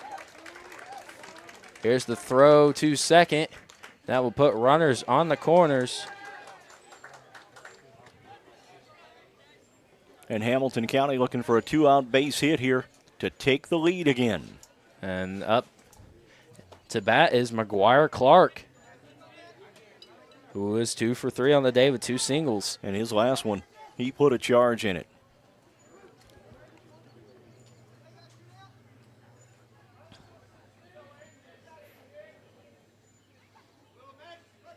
Here's the throw to second. That will put runners on the corners. And Hamilton County looking for a 2-out base hit here to take the lead again. And up to bat is McGuire Clark, who is 2 for 3 on the day with 2 singles. And his last one, he put a charge in it.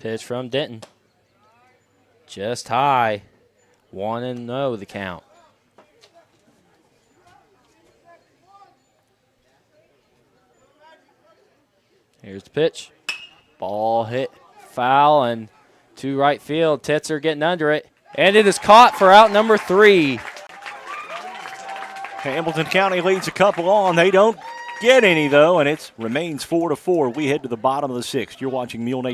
Pitch from Denton. Just high. 1-0 the count. Here's the pitch. Ball hit foul and to right field. Titzer getting under it. And it is caught for out number 3. Hamilton County leads a couple on. They don't get any, though, and it remains 4-4. We head to the bottom of the 6th. You're watching MuleNation.